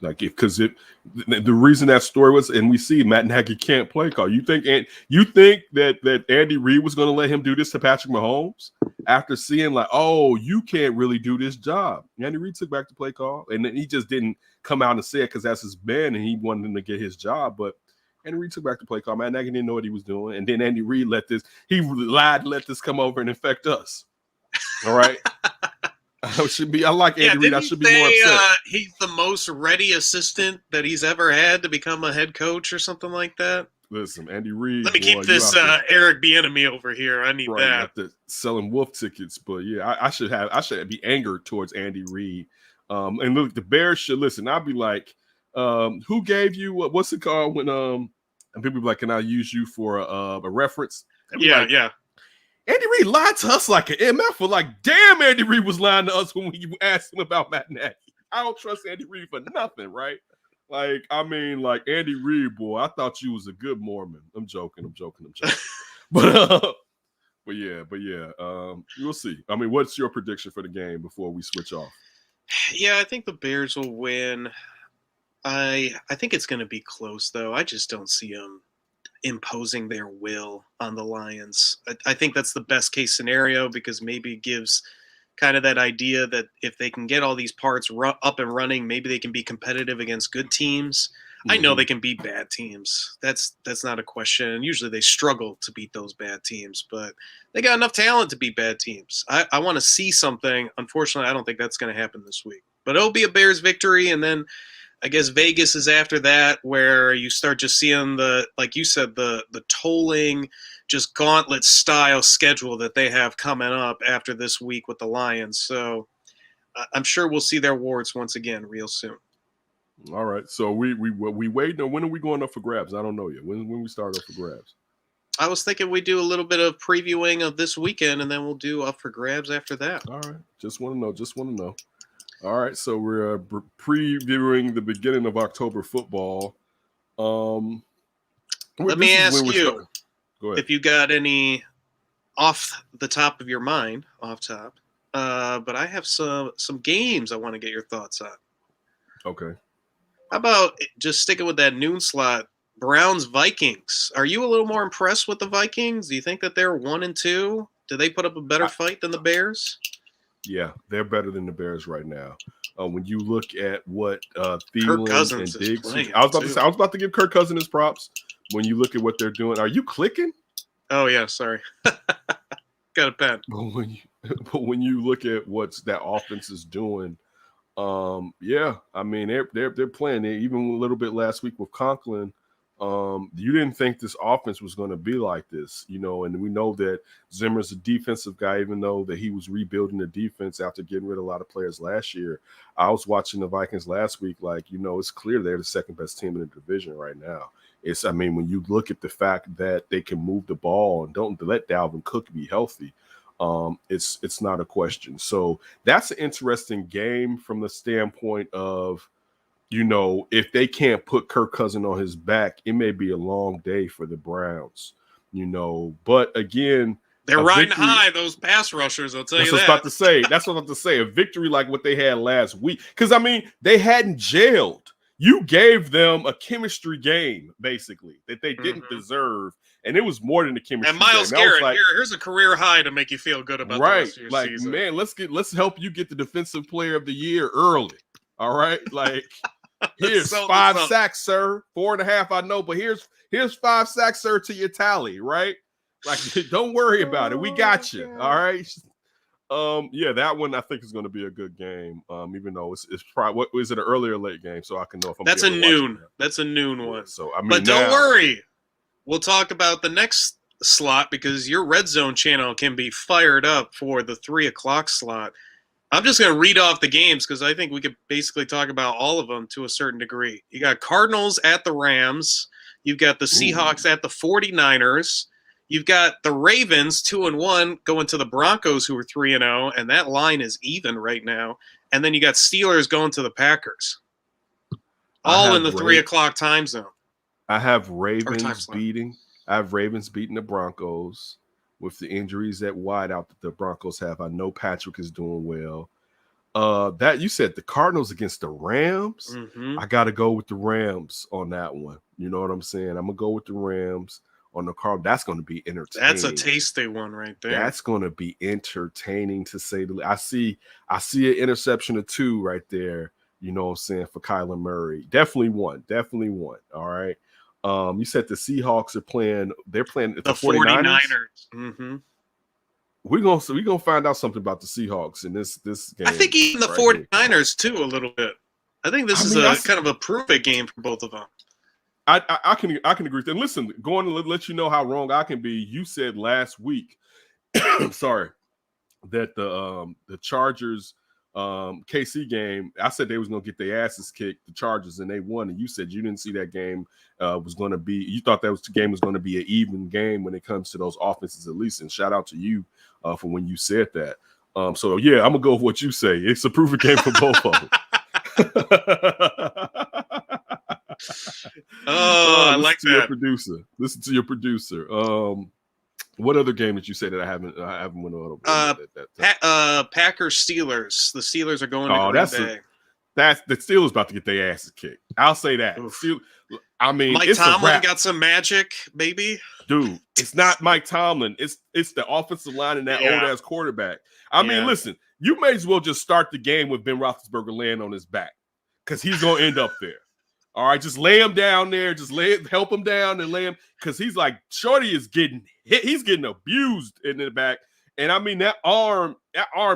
The reason that story was, and we see Matt Nagy can't play call. You think that Andy Reid was going to let him do this to Patrick Mahomes after seeing you can't really do this job? Andy Reid took back the play call, and then he just didn't come out and say it because that's his man and he wanted him to get his job. But Andy Reid took back the play call. Matt Nagy didn't know what he was doing, and then Andy Reid let this come over and infect us. All right. I like Andy Reid. I should be more upset. He's the most ready assistant that he's ever had to become a head coach or something like that. Listen, Andy Reid. Let me boy, keep this Eric Bieniemy over here. I need right, that. After selling wolf tickets, but yeah, I should be angered towards Andy Reid. And look, the Bears should listen. I'll be like, who gave you what's it called when and people be like, can I use you for a reference? Yeah, like, yeah. Andy Reid lied to us like an MF. For like, damn, Andy Reid was lying to us when we asked him about Matt Nagy. I don't trust Andy Reid for nothing, right? Like, I mean, like Andy Reid, boy, I thought you was a good Mormon. I'm joking. But yeah. We'll see. I mean, what's your prediction for the game before we switch off? Yeah, I think the Bears will win. I think it's going to be close, though. I just don't see them imposing their will on the Lions. I think that's the best case scenario because maybe it gives kind of that idea that if they can get all these parts up and running, maybe they can be competitive against good teams. I know they can beat bad teams. That's not a question. And usually they struggle to beat those bad teams, but they got enough talent to beat bad teams. I want to see something. Unfortunately, I don't think that's going to happen this week. But it'll be a Bears victory, and then I guess Vegas is after that, where you start just seeing like you said, the tolling, just gauntlet style schedule that they have coming up after this week with the Lions. So I'm sure we'll see their warts once again real soon. All right. So we waiting on when are we going up for grabs? I don't know yet. When we start up for grabs? I was thinking we do a little bit of previewing of this weekend, and then we'll do up for grabs after that. All right. Just want to know. All right, so we're previewing the beginning of October football. Let me ask you Go ahead. if you got any off the top of your mind, but I have some games I want to get your thoughts on. Okay. How about just sticking with that noon slot, Browns-Vikings? Are you a little more impressed with the Vikings? Do you think that they're 1-2? Do they put up a better fight than the Bears? Yeah, they're better than the Bears right now. When you look at what Thielen and Diggs, I was about to give Kirk Cousins his props. When you look at what they're doing, are you clicking? Oh yeah, sorry, got a pen. But when you look at what that offense is doing, yeah, I mean they're playing it even a little bit last week with Conklin. You didn't think this offense was going to be like this, and we know that Zimmer's a defensive guy, even though that he was rebuilding the defense after getting rid of a lot of players last year. I was watching the Vikings last week, it's clear they're the second best team in the division right now. When you look at the fact that they can move the ball and don't let Dalvin Cook be healthy, it's not a question. So that's an interesting game from the standpoint of, if they can't put Kirk Cousins on his back, it may be a long day for the Browns, But again, they're riding high, those pass rushers, I'll tell you that. That's what I was about to say. A victory like what they had last week. Because, they hadn't gelled. You gave them a chemistry game, basically, that they didn't deserve. And it was more than a chemistry game. And Myles game. Garrett, here's a career high to make you feel good about the rest of your season. Man, let's help you get the defensive player of the year early. All right? Here's 5 sacks, sir. 4.5, I know, but here's 5 sacks, sir, to your tally, right? Don't worry about it. We got you. All right. Yeah, that one I think is going to be a good game. Even though it's probably what is it an early or late game, so I can know if I'm. That's a noon. That's a noon one. So but don't worry, we'll talk about the next slot because your Red Zone channel can be fired up for the 3:00 slot. I'm just going to read off the games because I think we could basically talk about all of them to a certain degree. You got Cardinals at the Rams. You've got the Seahawks at the 49ers. You've got the Ravens 2-1 going to the Broncos who are 3-0, and that line is even right now. And then you got Steelers going to the Packers. All in the 3:00 time zone. I have Ravens beating the Broncos. With the injuries at wideout that the Broncos have, I know Patrick is doing well. That you said the Cardinals against the Rams. I got to go with the Rams on that one. You know what I'm saying? I'm gonna go with the Rams on the Cardinals. That's going to be entertaining. That's a tasty one right there. That's going to be entertaining to say the least. I see an interception or 2 right there. You know what I'm saying, for Kyler Murray. Definitely one. All right. You said the Seahawks are playing. They're playing the 49ers. We're gonna find out something about the Seahawks in this game. I think even the 49ers too a little bit. I think this is kind of a prove-it game for both of them. I can agree with that. And listen, going to let you know how wrong I can be. You said last week, sorry, that the Chargers KC game, I said they was gonna get their asses kicked, the Chargers, and they won. And you said you didn't see that game was gonna be. You thought the game was gonna be an even game when it comes to those offenses at least. And shout out to you for when you said that. So yeah, I'm gonna go with what you say. It's a proven game for both of them. I like that. Listen to your producer. What other game did you say that I haven't went on? Packers Steelers. The Steelers are going to Green Bay. That's the Steelers about to get their asses kicked. I'll say that. I mean, Mike Tomlin got some magic, baby. Dude, it's not Mike Tomlin. It's the offensive line and that old ass quarterback. I mean, listen, you may as well just start the game with Ben Roethlisberger laying on his back because he's gonna end up there. All right, just lay him down there. Just help him down and lay him because he's like Shorty is getting hit. He's getting abused in the back. And I mean, that arm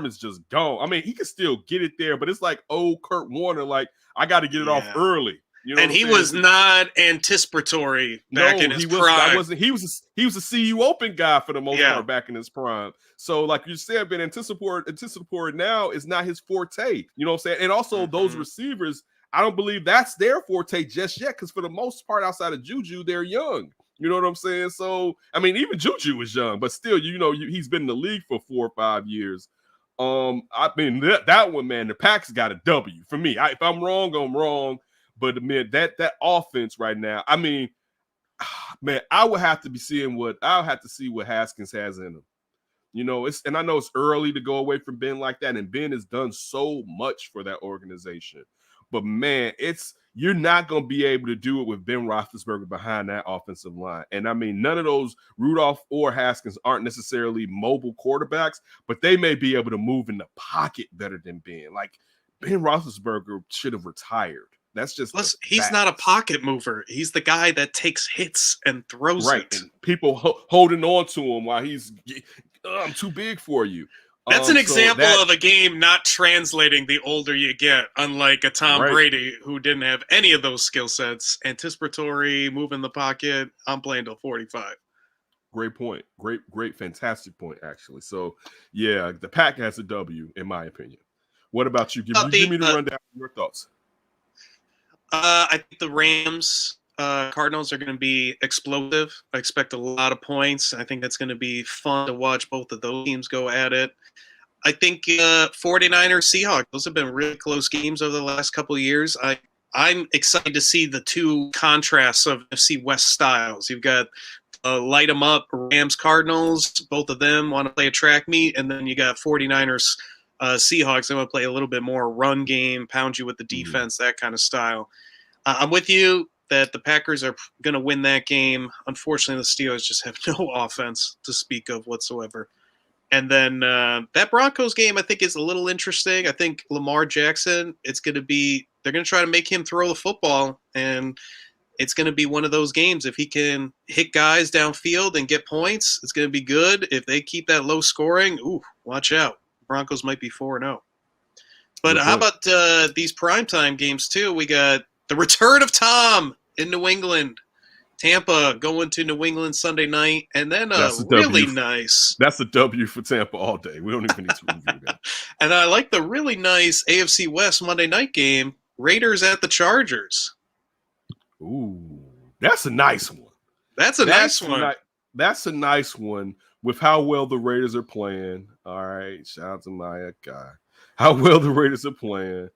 is just gone. I mean, he can still get it there, but it's like old Kurt Warner, like, I got to get it off early. You know, and he was not anticipatory back in his prime. He was a CU Open guy for the most part back in his prime. So, like you said, being anticipatory now is not his forte. You know what I'm saying? And also those receivers, I don't believe that's their forte just yet, because for the most part, outside of Juju, they're young. You know what I'm saying? So, I mean, even Juju is young, but still, he's been in the league for 4 or 5 years. I mean, that one, man, the Packers got a W for me. If I'm wrong, I'm wrong. But man, that offense right now, I mean, man, I would have to see what Haskins has in him. You know, and I know it's early to go away from Ben like that, and Ben has done so much for that organization. But man, you're not going to be able to do it with Ben Roethlisberger behind that offensive line. And I mean, none of those Rudolph or Haskins aren't necessarily mobile quarterbacks, but they may be able to move in the pocket better than Ben. Like, Ben Roethlisberger should have retired. That's just he's not a pocket mover. He's the guy that takes hits and throws it. And people holding on to him while he's I'm too big for you. That's an example of a game not translating the older you get, unlike a Tom Brady who didn't have any of those skill sets. Anticipatory, move in the pocket. I'm playing till 45. Great point. Great, fantastic point, actually. So, yeah, the Pack has a W, in my opinion. What about you? Give me the rundown of your thoughts. I think the Rams, Cardinals are going to be explosive. I expect a lot of points. I think that's going to be fun to watch both of those teams go at it. I think 49ers, Seahawks, those have been really close games over the last couple of years. I'm excited to see the two contrasts of NFC West styles. You've got light them up, Rams, Cardinals, both of them want to play a track meet, and then you got 49ers, Seahawks, they want to play a little bit more run game, pound you with the defense, that kind of style. I'm with you that the Packers are going to win that game. Unfortunately, the Steelers just have no offense to speak of whatsoever. And then that Broncos game, I think, is a little interesting. I think Lamar Jackson, they're going to try to make him throw the football, and it's going to be one of those games. If he can hit guys downfield and get points, it's going to be good. If they keep that low scoring, watch out. Broncos might be 4-0. But how about these primetime games, too? We got the return of Tom in New England. Tampa going to New England Sunday night. And then really nice. That's a W for Tampa all day. We don't even need to review that. And I like the really nice AFC West Monday night game. Raiders at the Chargers. Ooh, that's a nice one. That's a nice one. That's a nice one with how well the Raiders are playing. All right, shout out to my guy. How well the Raiders are playing.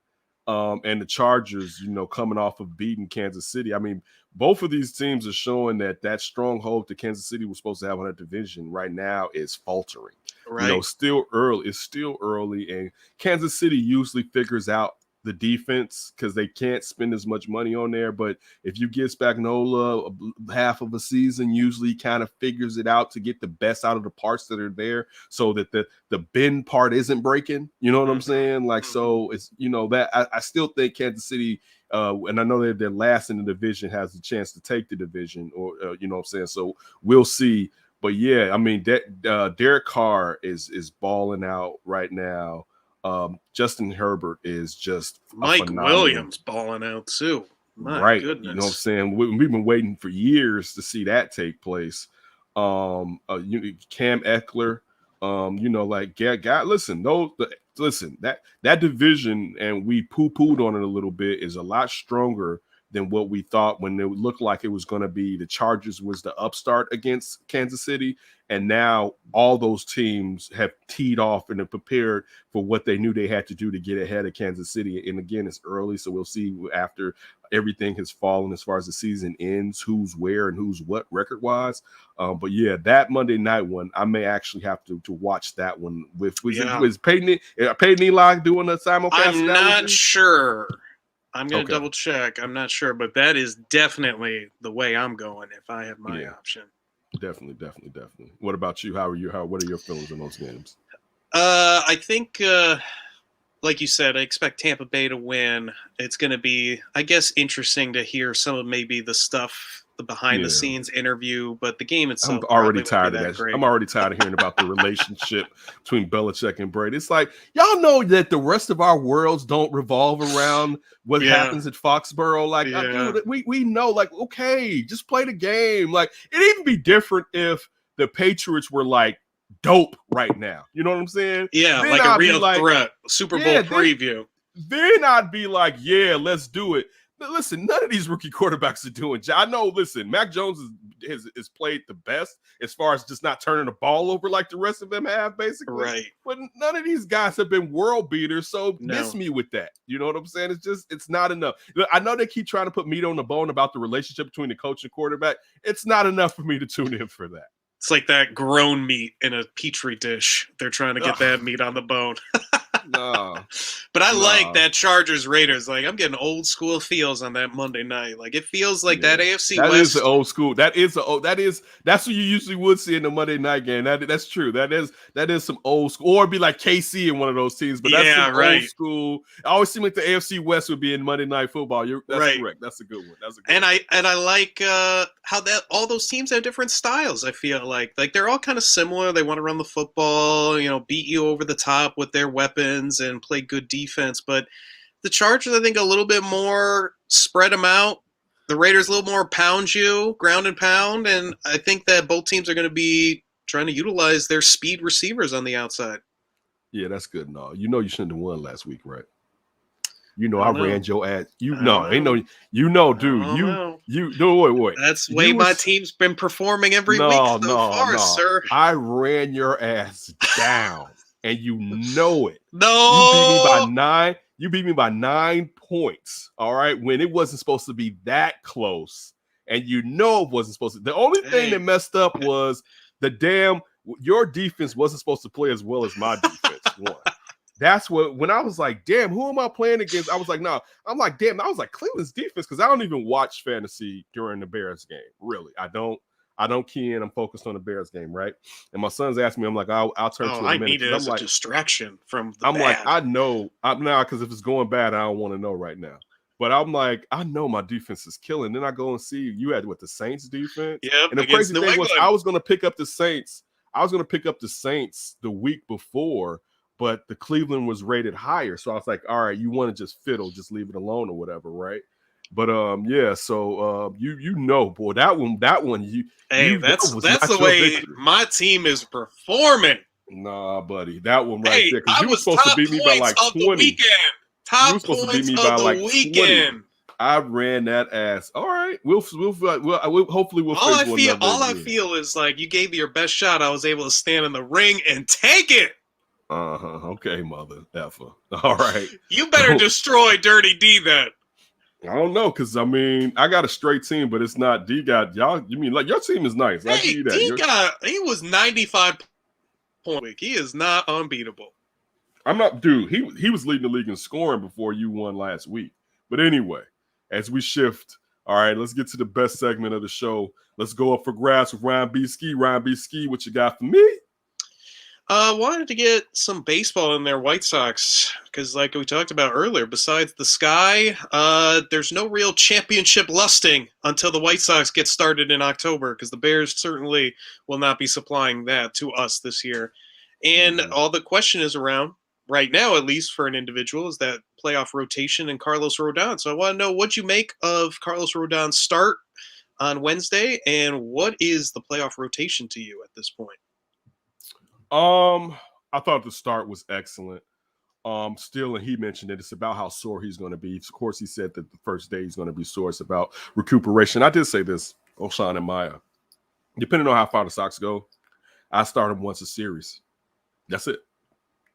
And the Chargers, coming off of beating Kansas City. I mean, both of these teams are showing that stronghold that Kansas City was supposed to have on that division right now is faltering. Right. Still early. It's still early. And Kansas City usually figures out the defense because they can't spend as much money on there. But if you give Spagnuolo half of a season, usually kind of figures it out to get the best out of the parts that are there so that the bend part isn't breaking. You know what I'm saying? Like, so it's, that I still think Kansas City, and I know they're last in the division, has a chance to take the division, or, you know what I'm saying? So we'll see. But yeah, I mean, Derek Carr is balling out right now. Justin Herbert is just Mike Williams balling out too. My right. goodness. You know what I'm saying? We've been waiting for years to see that take place. Cam Eckler, listen, that division, and we poo-pooed on it a little bit, is a lot stronger than what we thought when it looked like it was going to be. The Chargers was the upstart against Kansas City, and now all those teams have teed off and have prepared for what they knew they had to do to get ahead of Kansas City. And again, it's early, so we'll see after everything has fallen as far as the season ends, who's where and who's what record-wise. But yeah, that Monday night one, I may actually have to watch that one with Peyton Eli doing a simulcast. I'm not sure. I'm going to double check. I'm not sure, but that is definitely the way I'm going if I have my option. Definitely. What about you? What are your feelings in those games? I think, like you said, I expect Tampa Bay to win. It's going to be, I guess, interesting to hear some of maybe the stuff, the behind-the-scenes interview, but the game itself. I'm already tired of that. I'm already tired of hearing about the relationship between Belichick and Brady. It's like, y'all know that the rest of our worlds don't revolve around what happens at Foxborough. Like, dude, we know. Like, okay, just play the game. Like, it'd even be different if the Patriots were like dope right now. You know what I'm saying? Yeah, then like a real threat. Super Bowl preview. Then I'd be like, yeah, let's do it. But listen, none of these rookie quarterbacks are doing. I know, listen, Mac Jones is played the best as far as just not turning the ball over like the rest of them have, basically. Right. But none of these guys have been world beaters, so miss me with that. You know what I'm saying? It's not enough. I know they keep trying to put meat on the bone about the relationship between the coach and quarterback. It's not enough for me to tune in for that. It's like that grown meat in a petri dish. They're trying to get that meat on the bone. But I like that Chargers Raiders. Like, I'm getting old school feels on that Monday night. Like, it feels like that AFC West. That is the old school. That's what you usually would see in the Monday night game. That's true. That is some old school, or it'd be like KC in one of those teams. But that's some old school. I always seem like the AFC West would be in Monday Night Football. That's correct. That's a good one. I like how that all those teams have different styles. I feel like they're all kind of similar. They want to run the football, beat you over the top with their weapons and play good defense. But the Chargers, I think, a little bit more spread them out. The Raiders a little more pound you, ground and pound. And I think that both teams are going to be trying to utilize their speed receivers on the outside. Yeah, that's good and all. You shouldn't have won last week, right? I ran your ass. Dude. Wait. That's the way my team's been performing every week so far, sir. I ran your ass down, and you know it. No, you beat me by 9 points. All right, when it wasn't supposed to be that close, and it wasn't supposed to. The only thing that messed up was your defense wasn't supposed to play as well as my defense. One. That's when I was like, damn, who am I playing against? I was like, no. I'm like, damn. I was like, Cleveland's defense, because I don't even watch fantasy during the Bears game. Really, I don't key in. I'm focused on the Bears game, right? And my son's asked me, I'm like, I'll turn to it in a minute. I need it as a distraction from the I'm bad. like, I know. I'm now, because if it's going bad, I don't want to know right now. But I'm like, I know my defense is killing. Then I go and see you had the Saints defense. Yeah. And the crazy thing was, I was going to pick up the Saints. The week before, but the Cleveland was rated higher. So I was like, all right, you want to just fiddle, just leave it alone or whatever, right? But so boy, that one that's the way victory. My team is performing. Nah, buddy, that one right there, because you were supposed to beat me by like 20. Top points of the weekend. I ran that ass. All right, we'll hopefully we'll. All I feel is like you gave me your best shot. I was able to stand in the ring and take it. Okay, mother effer. All right. You better destroy Dirty D then. I don't know, because I got a straight team, but it's not D got y'all. You mean like your team is nice? I give you that. He was 95 point week. He is not unbeatable. I'm not, dude. He was leading the league in scoring before you won last week. But anyway, as we shift, all right, let's get to the best segment of the show. Let's go up for grabs with Ryan B. Ski. Ryan B. Ski, what you got for me? Wanted to get some baseball in there, White Sox, because like we talked about earlier, besides the sky, there's no real championship lusting until the White Sox get started in October, because the Bears certainly will not be supplying that to us this year. And all the question is around right now, at least for an individual, is that playoff rotation and Carlos Rodon. So I want to know what you make of Carlos Rodon's start on Wednesday, and what is the playoff rotation to you at this point? I thought the start was excellent. Still, and he mentioned it, it's about how sore he's going to be. Of course, he said that the first day he's going to be sore. It's about recuperation. I did say this, O'Shawn and Maya. Depending on how far the Sox go, I start him once a series. That's it.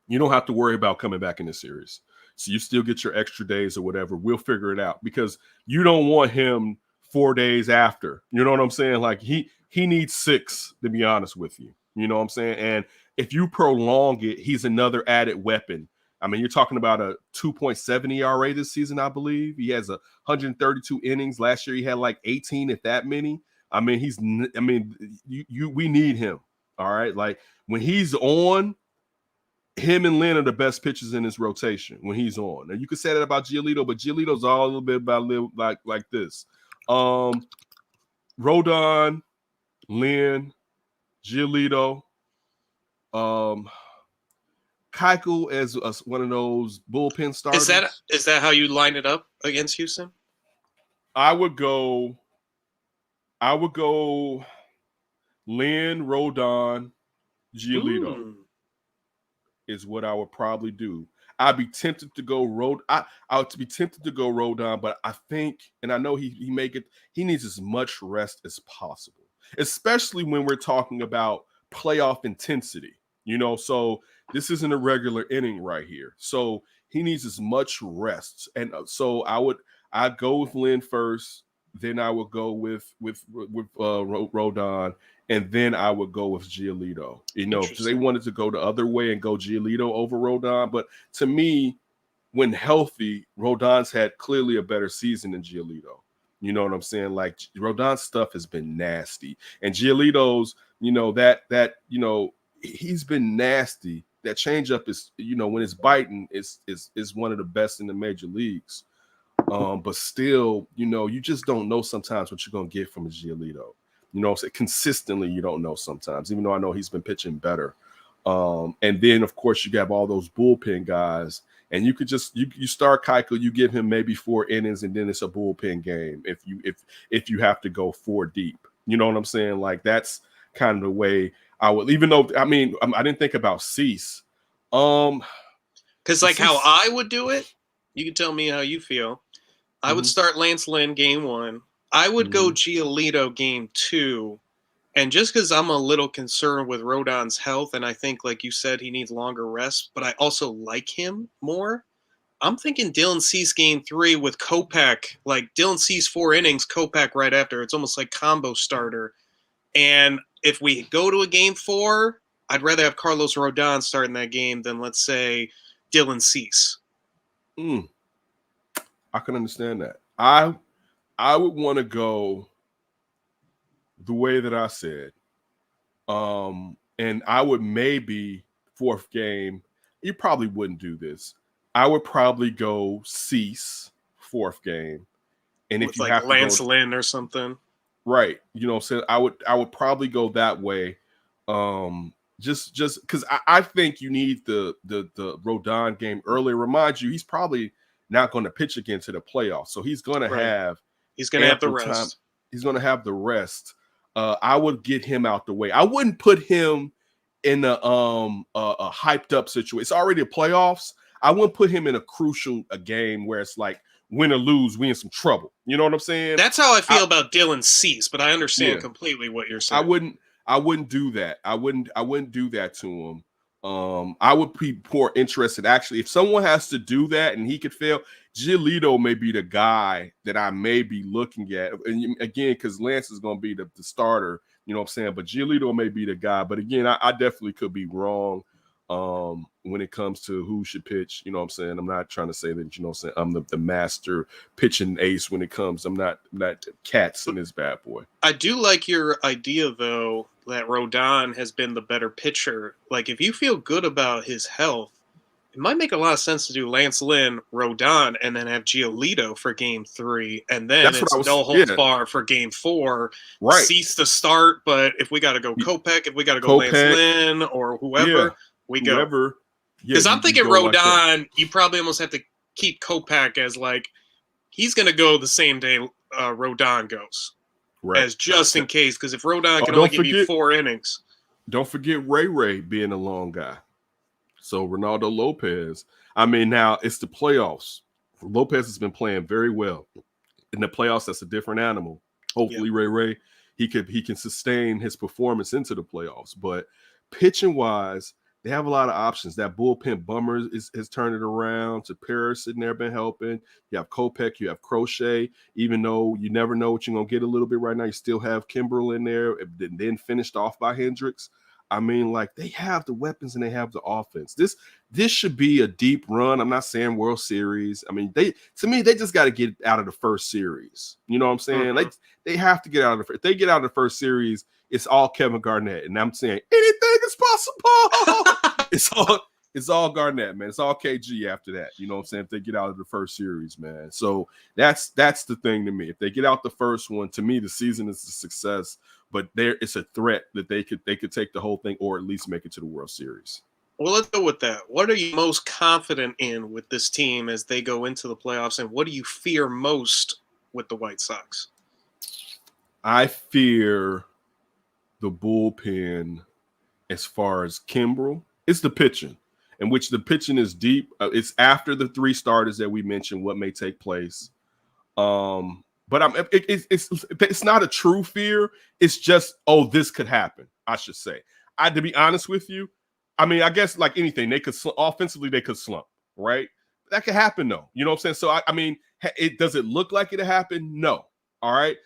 You don't have to worry about coming back in the series. So you still get your extra days or whatever. We'll figure it out because you don't want him 4 days after. You know what I'm saying? Like he needs 6, to be honest with you. You know what I'm saying? And if you prolong it, he's another added weapon. I mean, you're talking about a 2.7 ERA this season, I believe. He has 132 innings. Last year he had like 18, if that many. I mean, we need him. All right. Like when he's on, him and Lynn are the best pitchers in his rotation when he's on. And you could say that about Giolito, but Giolito's all a little bit about like this. Rodon, Lynn, Giolito, Keuchel as one of those bullpen starters. Is that how you line it up against Houston? I would go Lynn, Rodon, Giolito is what I would probably do. I'd be tempted to go I would be tempted to go Rodon, but I think, and I know he needs as much rest as possible, especially when we're talking about playoff intensity. You know, so this isn't a regular inning right here. So he needs as much rest. And so I'd go with Lynn first, then I would go with Rodon, and then I would go with Giolito. You know, because they wanted to go the other way and go Giolito over Rodon. But to me, when healthy, Rodon's had clearly a better season than Giolito. You know what I'm saying? Like Rodon's stuff has been nasty. And Giolito's, you know, he's been nasty. That changeup is, you know, when it's biting, is one of the best in the major leagues. But still, you know, you just don't know sometimes what you're gonna get from a Giolito. You know, so consistently you don't know sometimes, even though I know he's been pitching better. And then of course you have all those bullpen guys, and you could just you start Keuchel, you give him maybe 4 innings, and then it's a bullpen game if you have to go 4 deep. You know what I'm saying? Like that's kind of the way I would, even though I mean I didn't think about Cease. Because like how I would do it, you can tell me how you feel. I would start Lance Lynn game 1. I would go Giolito game 2. And just because I'm a little concerned with Rodon's health, and I think, like you said, he needs longer rest, but I also like him more, I'm thinking Dylan Cease game 3 with Kopech. Like Dylan Cease 4 innings, Kopech right after. It's almost like combo starter. And if we go to a game 4, I'd rather have Carlos Rodon start in that game than, let's say, Dylan Cease. I can understand that. I would want to go the way that I said. And I would maybe 4th game, you probably wouldn't do this. I would probably go Cease 4th game. And with if you like have Lance to Lynn or something. Right. You know what I'm saying? I would probably go that way. Just because I think you need the Rodon game early. Remind you, he's probably not going to pitch again to the playoffs. So he's going to have the rest. Time. He's going to have the rest. I would get him out the way. I wouldn't put him in a hyped up situation. It's already the playoffs. I wouldn't put him in a crucial game where it's like win or lose, we in some trouble. You know what I'm saying? That's how I feel about Dylan Cease, but I understand completely what you're saying. I wouldn't do that. I wouldn't do that to him. I would be more interested. Actually, if someone has to do that and he could fail, Giolito may be the guy that I may be looking at. And again, because Lance is going to be the starter, you know what I'm saying? But Giolito may be the guy. But again, I definitely could be wrong when it comes to who should pitch. You know what I'm saying? I'm not trying to say that, you know what I'm saying, I'm the master pitching ace when it comes. I'm not Cats in this bad boy. I do like your idea, though, that Rodon has been the better pitcher. Like, if you feel good about his health, it might make a lot of sense to do Lance Lynn, Rodon, and then have Giolito for game 3. And then it's no holds bar for game 4. Right. Cease to start, but if we got to go Kopech, if we got to go Lance Lynn or whoever, we go. Yeah, Because I'm thinking go like that. Rodon, you probably almost have to keep Kopech as like he's going to go the same day Rodon goes, Right. as just in case. Because if Rodon Oh, can only give you 4 innings, don't forget Ray being a long guy. So Ronaldo Lopez. I mean, now it's the playoffs. Lopez has been playing very well in the playoffs. That's a different animal. Hopefully, yeah. Ray he can sustain his performance into the playoffs. But pitching wise, they have a lot of options. That bullpen Bummer has turned it around. To Paris sitting there been helping. You have Kopech, you have Crochet. Even though you never know what you're gonna get a little bit right now, you still have Kimbrel in there. Then finished off by Hendricks. I mean, like they have the weapons and they have the offense. This should be a deep run. I'm not saying World Series. I mean, they just got to get out of the first series. You know what I'm saying? Mhm. They have to get out of the. If they get out of the first series, it's all Kevin Garnett, and I'm saying anything is possible. it's all Garnett, man. It's all KG after that. You know what I'm saying? If they get out of the first series, man. So that's the thing to me. If they get out the first one, to me, the season is a success. But it's a threat that they could take the whole thing or at least make it to the World Series. Well, let's go with that. What are you most confident in with this team as they go into the playoffs, and what do you fear most with the White Sox? I fear the bullpen as far as Kimbrel. It's the pitching, in which the pitching is deep. It's after the 3 starters that we mentioned what may take place. But it's not a true fear. It's just, this could happen, I should say. To be honest with you, I mean, I guess like anything, they could offensively, they could slump, right? That could happen though. You know what I'm saying? So I mean, does it look like it'll happen? No. All right.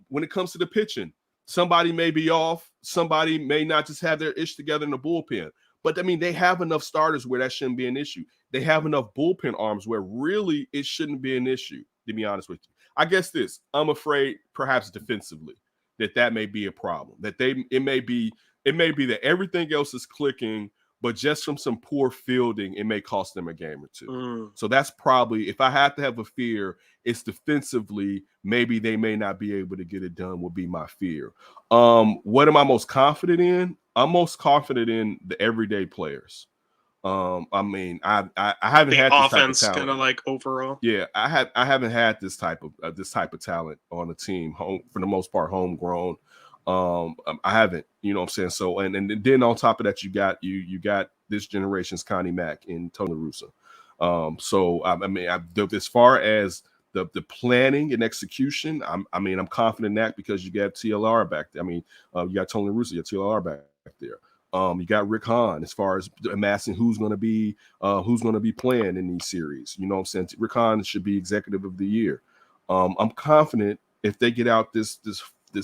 When it comes to the pitching, somebody may be off, somebody may not just have their ish together in the bullpen. But I mean, they have enough starters where that shouldn't be an issue. They have enough bullpen arms where really it shouldn't be an issue, to be honest with you. I guess I'm afraid perhaps defensively that may be a problem. That it may be that everything else is clicking, but just from some poor fielding, it may cost them a game or two. So that's probably, if I have to have a fear, it's defensively, maybe they may not be able to get it done would be my fear. What am I most confident in? I'm most confident in the everyday players. I mean, I haven't had this type of talent. Kind of like overall. Yeah, I haven't had this type of talent on the team. Home for the most part, homegrown. I haven't, you know what I'm saying? So and then on top of that, you got this generation's Connie Mack and Tony La Russa. So I mean, as far as the planning and execution, I'm confident in that because you got TLR back there. I mean, you got Tony La Russa, you got TLR back there. You got Rick Hahn as far as amassing who's going to be playing in these series. You know what I'm saying? Rick Hahn should be executive of the year. I'm confident if they get out this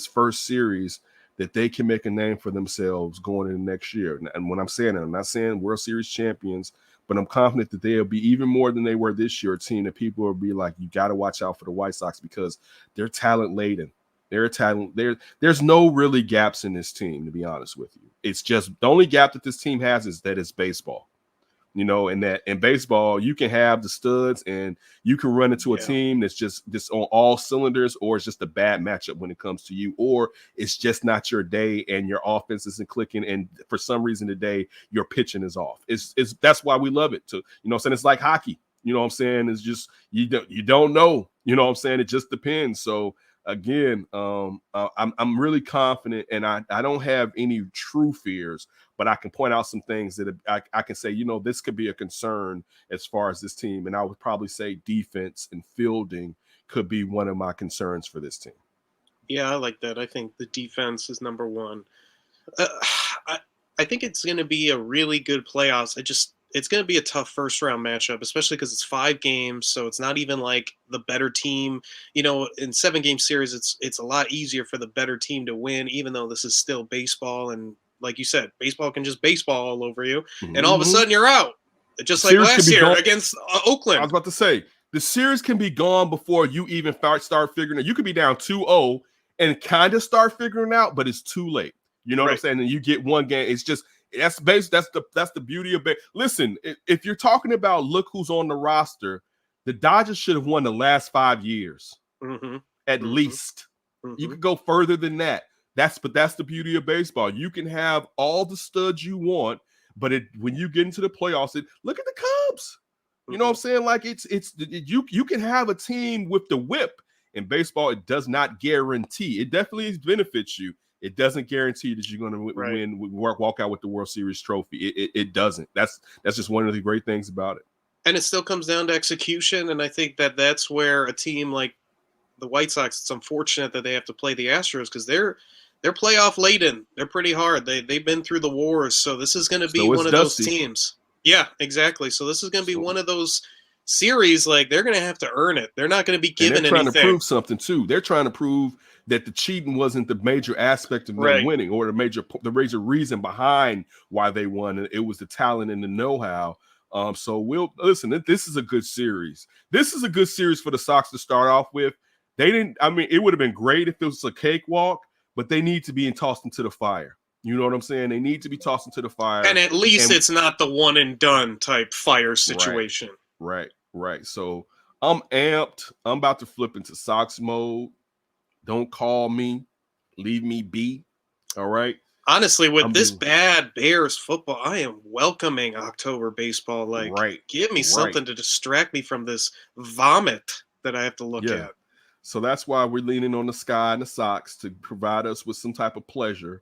first series that they can make a name for themselves going into next year. And when I'm saying that, I'm not saying World Series champions, but I'm confident that they'll be even more than they were this year, a team that people will be like, you got to watch out for the White Sox because they're talent laden. There's no really gaps in this team, to be honest with you. It's just the only gap that this team has is that it's baseball. You know, and that in baseball, you can have the studs and you can run into a team that's just on all cylinders, or it's just a bad matchup when it comes to you, or it's just not your day and your offense isn't clicking. And for some reason today, your pitching is off. It's that's why we love it. You know what I'm saying? It's like hockey. You know what I'm saying? It's just you don't know. You know what I'm saying? It just depends. So again, I'm really confident, and I don't have any true fears, but I can point out some things that I can say, you know, this could be a concern as far as this team. And I would probably say defense and fielding could be one of my concerns for this team. Yeah, I like that. I think the defense is number one. I think it's going to be a really good playoffs. It's going to be a tough first round matchup, especially because it's 5 games. So it's not even like the better team, you know, in 7-game series, it's a lot easier for the better team to win, even though this is still baseball. And like you said, baseball can just baseball all over you. Mm-hmm. And all of a sudden you're out, just like last year against Oakland. I was about to say, the series can be gone before you even start figuring it. You could be down 2-0 and kind of start figuring out, but it's too late. You know what I'm saying? And you get one game. It's just, that's the beauty of it. Listen, if you're talking about look who's on the roster, the Dodgers should have won the last 5 years, at least. You could go further than that. But that's the beauty of baseball. You can have all the studs you want. But when you get into the playoffs, look at the Cubs. You know what I'm saying? Like you can have a team with the whip. In baseball, it does not guarantee. It definitely benefits you. It doesn't guarantee that you're going to walk out with the World Series trophy. It doesn't. That's just one of the great things about it. And it still comes down to execution. And I think that's where a team like the White Sox, it's unfortunate that they have to play the Astros because they're playoff laden. They're pretty hard. They've been through the wars. So this is going to be one of those teams. Yeah, exactly. So this is going to be one of those series, like they're going to have to earn it. They're not going to be given anything. They're trying to prove something too. They're trying to prove that the cheating wasn't the major aspect of them winning, or the major reason behind why they won. It was the talent and the know-how. So we'll listen. This is a good series. This is a good series for the Sox to start off with. It would have been great if it was a cakewalk, but they need to be tossed into the fire. You know what I'm saying? They need to be tossed into the fire. And at least it's not the one and done type fire situation. Right. So I'm amped. I'm about to flip into Sox mode. Don't call me. Leave me be. All right. Honestly, with this bad Bears football, I am welcoming October baseball. Like, give me something to distract me from this vomit that I have to look at. So that's why we're leaning on the Sky and the Sox to provide us with some type of pleasure.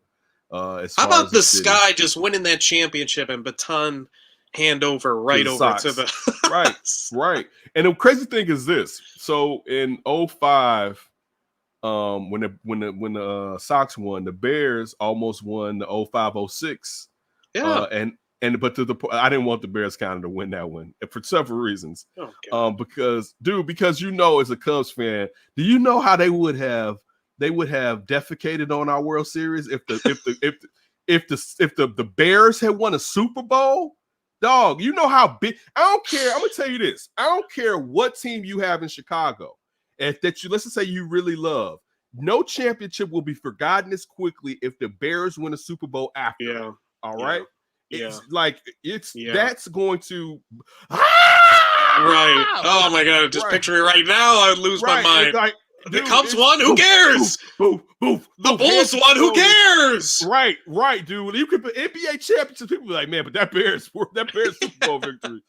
How about the Sky just winning that championship and baton handover over to the right. And the crazy thing is this. So in 05, when the Sox won, the Bears almost won the 05-06. Yeah. But I didn't want the Bears kind of to win that one for several reasons. Because as a Cubs fan, do you know how they would have defecated on our World Series if the Bears had won a Super Bowl? Dog, you know how big. I don't care. I'm gonna tell you this. I don't care what team you have in Chicago, let's just say you really love. No championship will be forgotten as quickly if the Bears win a Super Bowl after. Yeah. All right. Yeah. That's going to. Right. Oh my God! Just picture it right now. I would lose my mind. The Cubs won. Who cares? The Bulls won. Who cares? Right, dude. You could put NBA championships. People be like, man, but that Bears Super Bowl victory.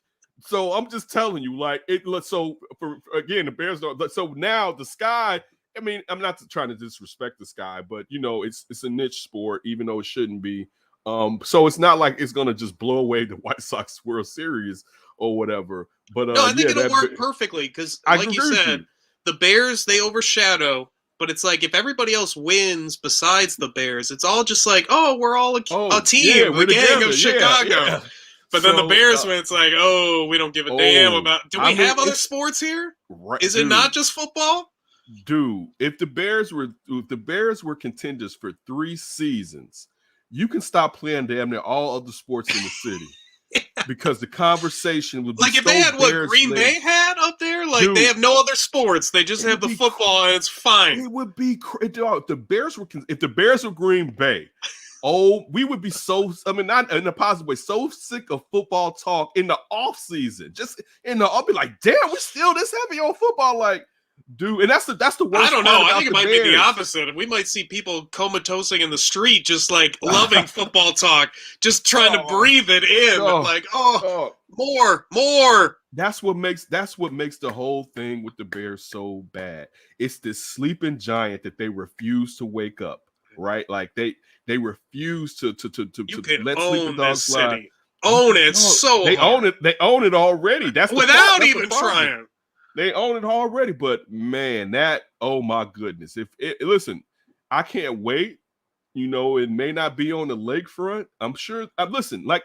So I'm just telling you, like it. So the Bears don't. So now the Sky. I mean, I'm not trying to disrespect the Sky, but it's a niche sport, even though it shouldn't be. So it's not like it's gonna just blow away the White Sox World Series or whatever. But no, I think it'll work perfectly because, like you said. The Bears, they overshadow, but it's like if everybody else wins besides the Bears, it's all just like, oh, we're all a team, a gang of Chicago. Yeah. But then the Bears win, it's like, oh, we don't give a damn about. Do we have other sports here? Right, Is it not just football? Dude, if the Bears were contenders for 3 seasons, you can stop playing damn near all other sports in the city. Because the conversation would be like if they had what Green Bay had up there, like they have no other sports, they just have the football and it's fine. It would be if the Bears were Green Bay, we would be so. I mean, not in a positive way, so sick of football talk in the off season. Just I'll be like, damn, we're still this heavy on football, like. Dude, and that's the worst. I don't know. I think it might be the opposite. We might see people comatosing in the street, just like loving football talk, just trying to breathe it in. More. That's what makes the whole thing with the Bears so bad. It's this sleeping giant that they refuse to wake up. Right? Like they refuse to let sleeping dogs fly. Own it so they hard. own it. They own it already. That's without even trying. They own it already, but man, oh my goodness. Listen, I can't wait. It may not be on the lakefront. I'm sure. Listen, like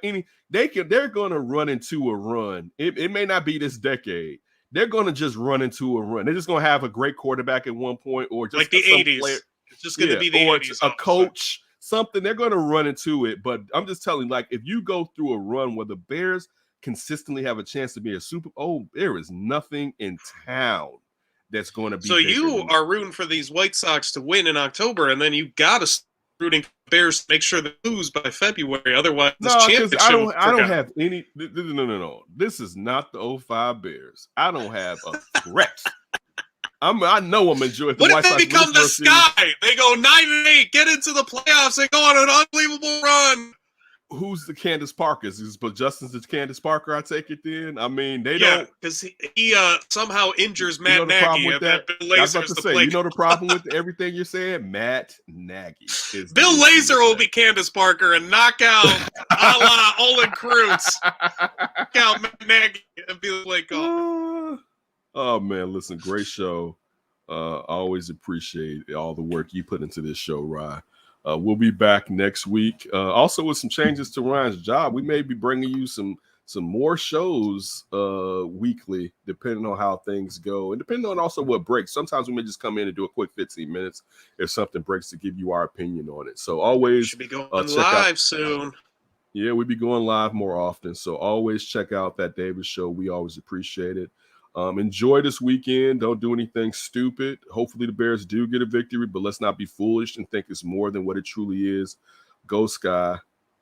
they're gonna run into a run. It may not be this decade. They're gonna just run into a run. They're just gonna have a great quarterback at one point, or just like the 80s. It's just gonna be the 80s. A coach, something. They're gonna run into it. But I'm just telling you, like, if you go through a run where the Bears consistently have a chance to be a Super Bowl, there is nothing in town that's going to be. So you are rooting for these White Sox to win in October, and then you got to rooting for Bears to make sure they lose by February. Otherwise, I don't have any. No. This is not the 05 Bears. I don't have a threat. I know I'm enjoying. What if they become the Sky? They go 9-8, get into the playoffs, and go on an unbelievable run. who's the Candace Parkers? Is but Justin's the Candace Parker? I take it then. I mean, they don't. because he somehow injures Matt You know the problem Nagy, with and then that? Bill I was Lazor about is to the say, play. you know the problem with everything you're saying? Matt Nagy. Bill Lazor will be Candace Parker and knock out a la Olin Krutz. Knock out Matt Nagy and be the play caller. Oh man, listen, great show. I always appreciate all the work you put into this show, Ryan. We'll be back next week. Also with some changes to Ryan's job, we may be bringing you some more shows weekly, depending on how things go, and depending on also what breaks. Sometimes we may just come in and do a quick 15 minutes if something breaks to give you our opinion on it. So always should be going live soon. Yeah, we'll be going live more often. So always check out that Davis show. We always appreciate it. Enjoy this weekend. Don't do anything stupid. Hopefully the Bears do get a victory, but let's not be foolish and think it's more than what it truly is. Go Sky.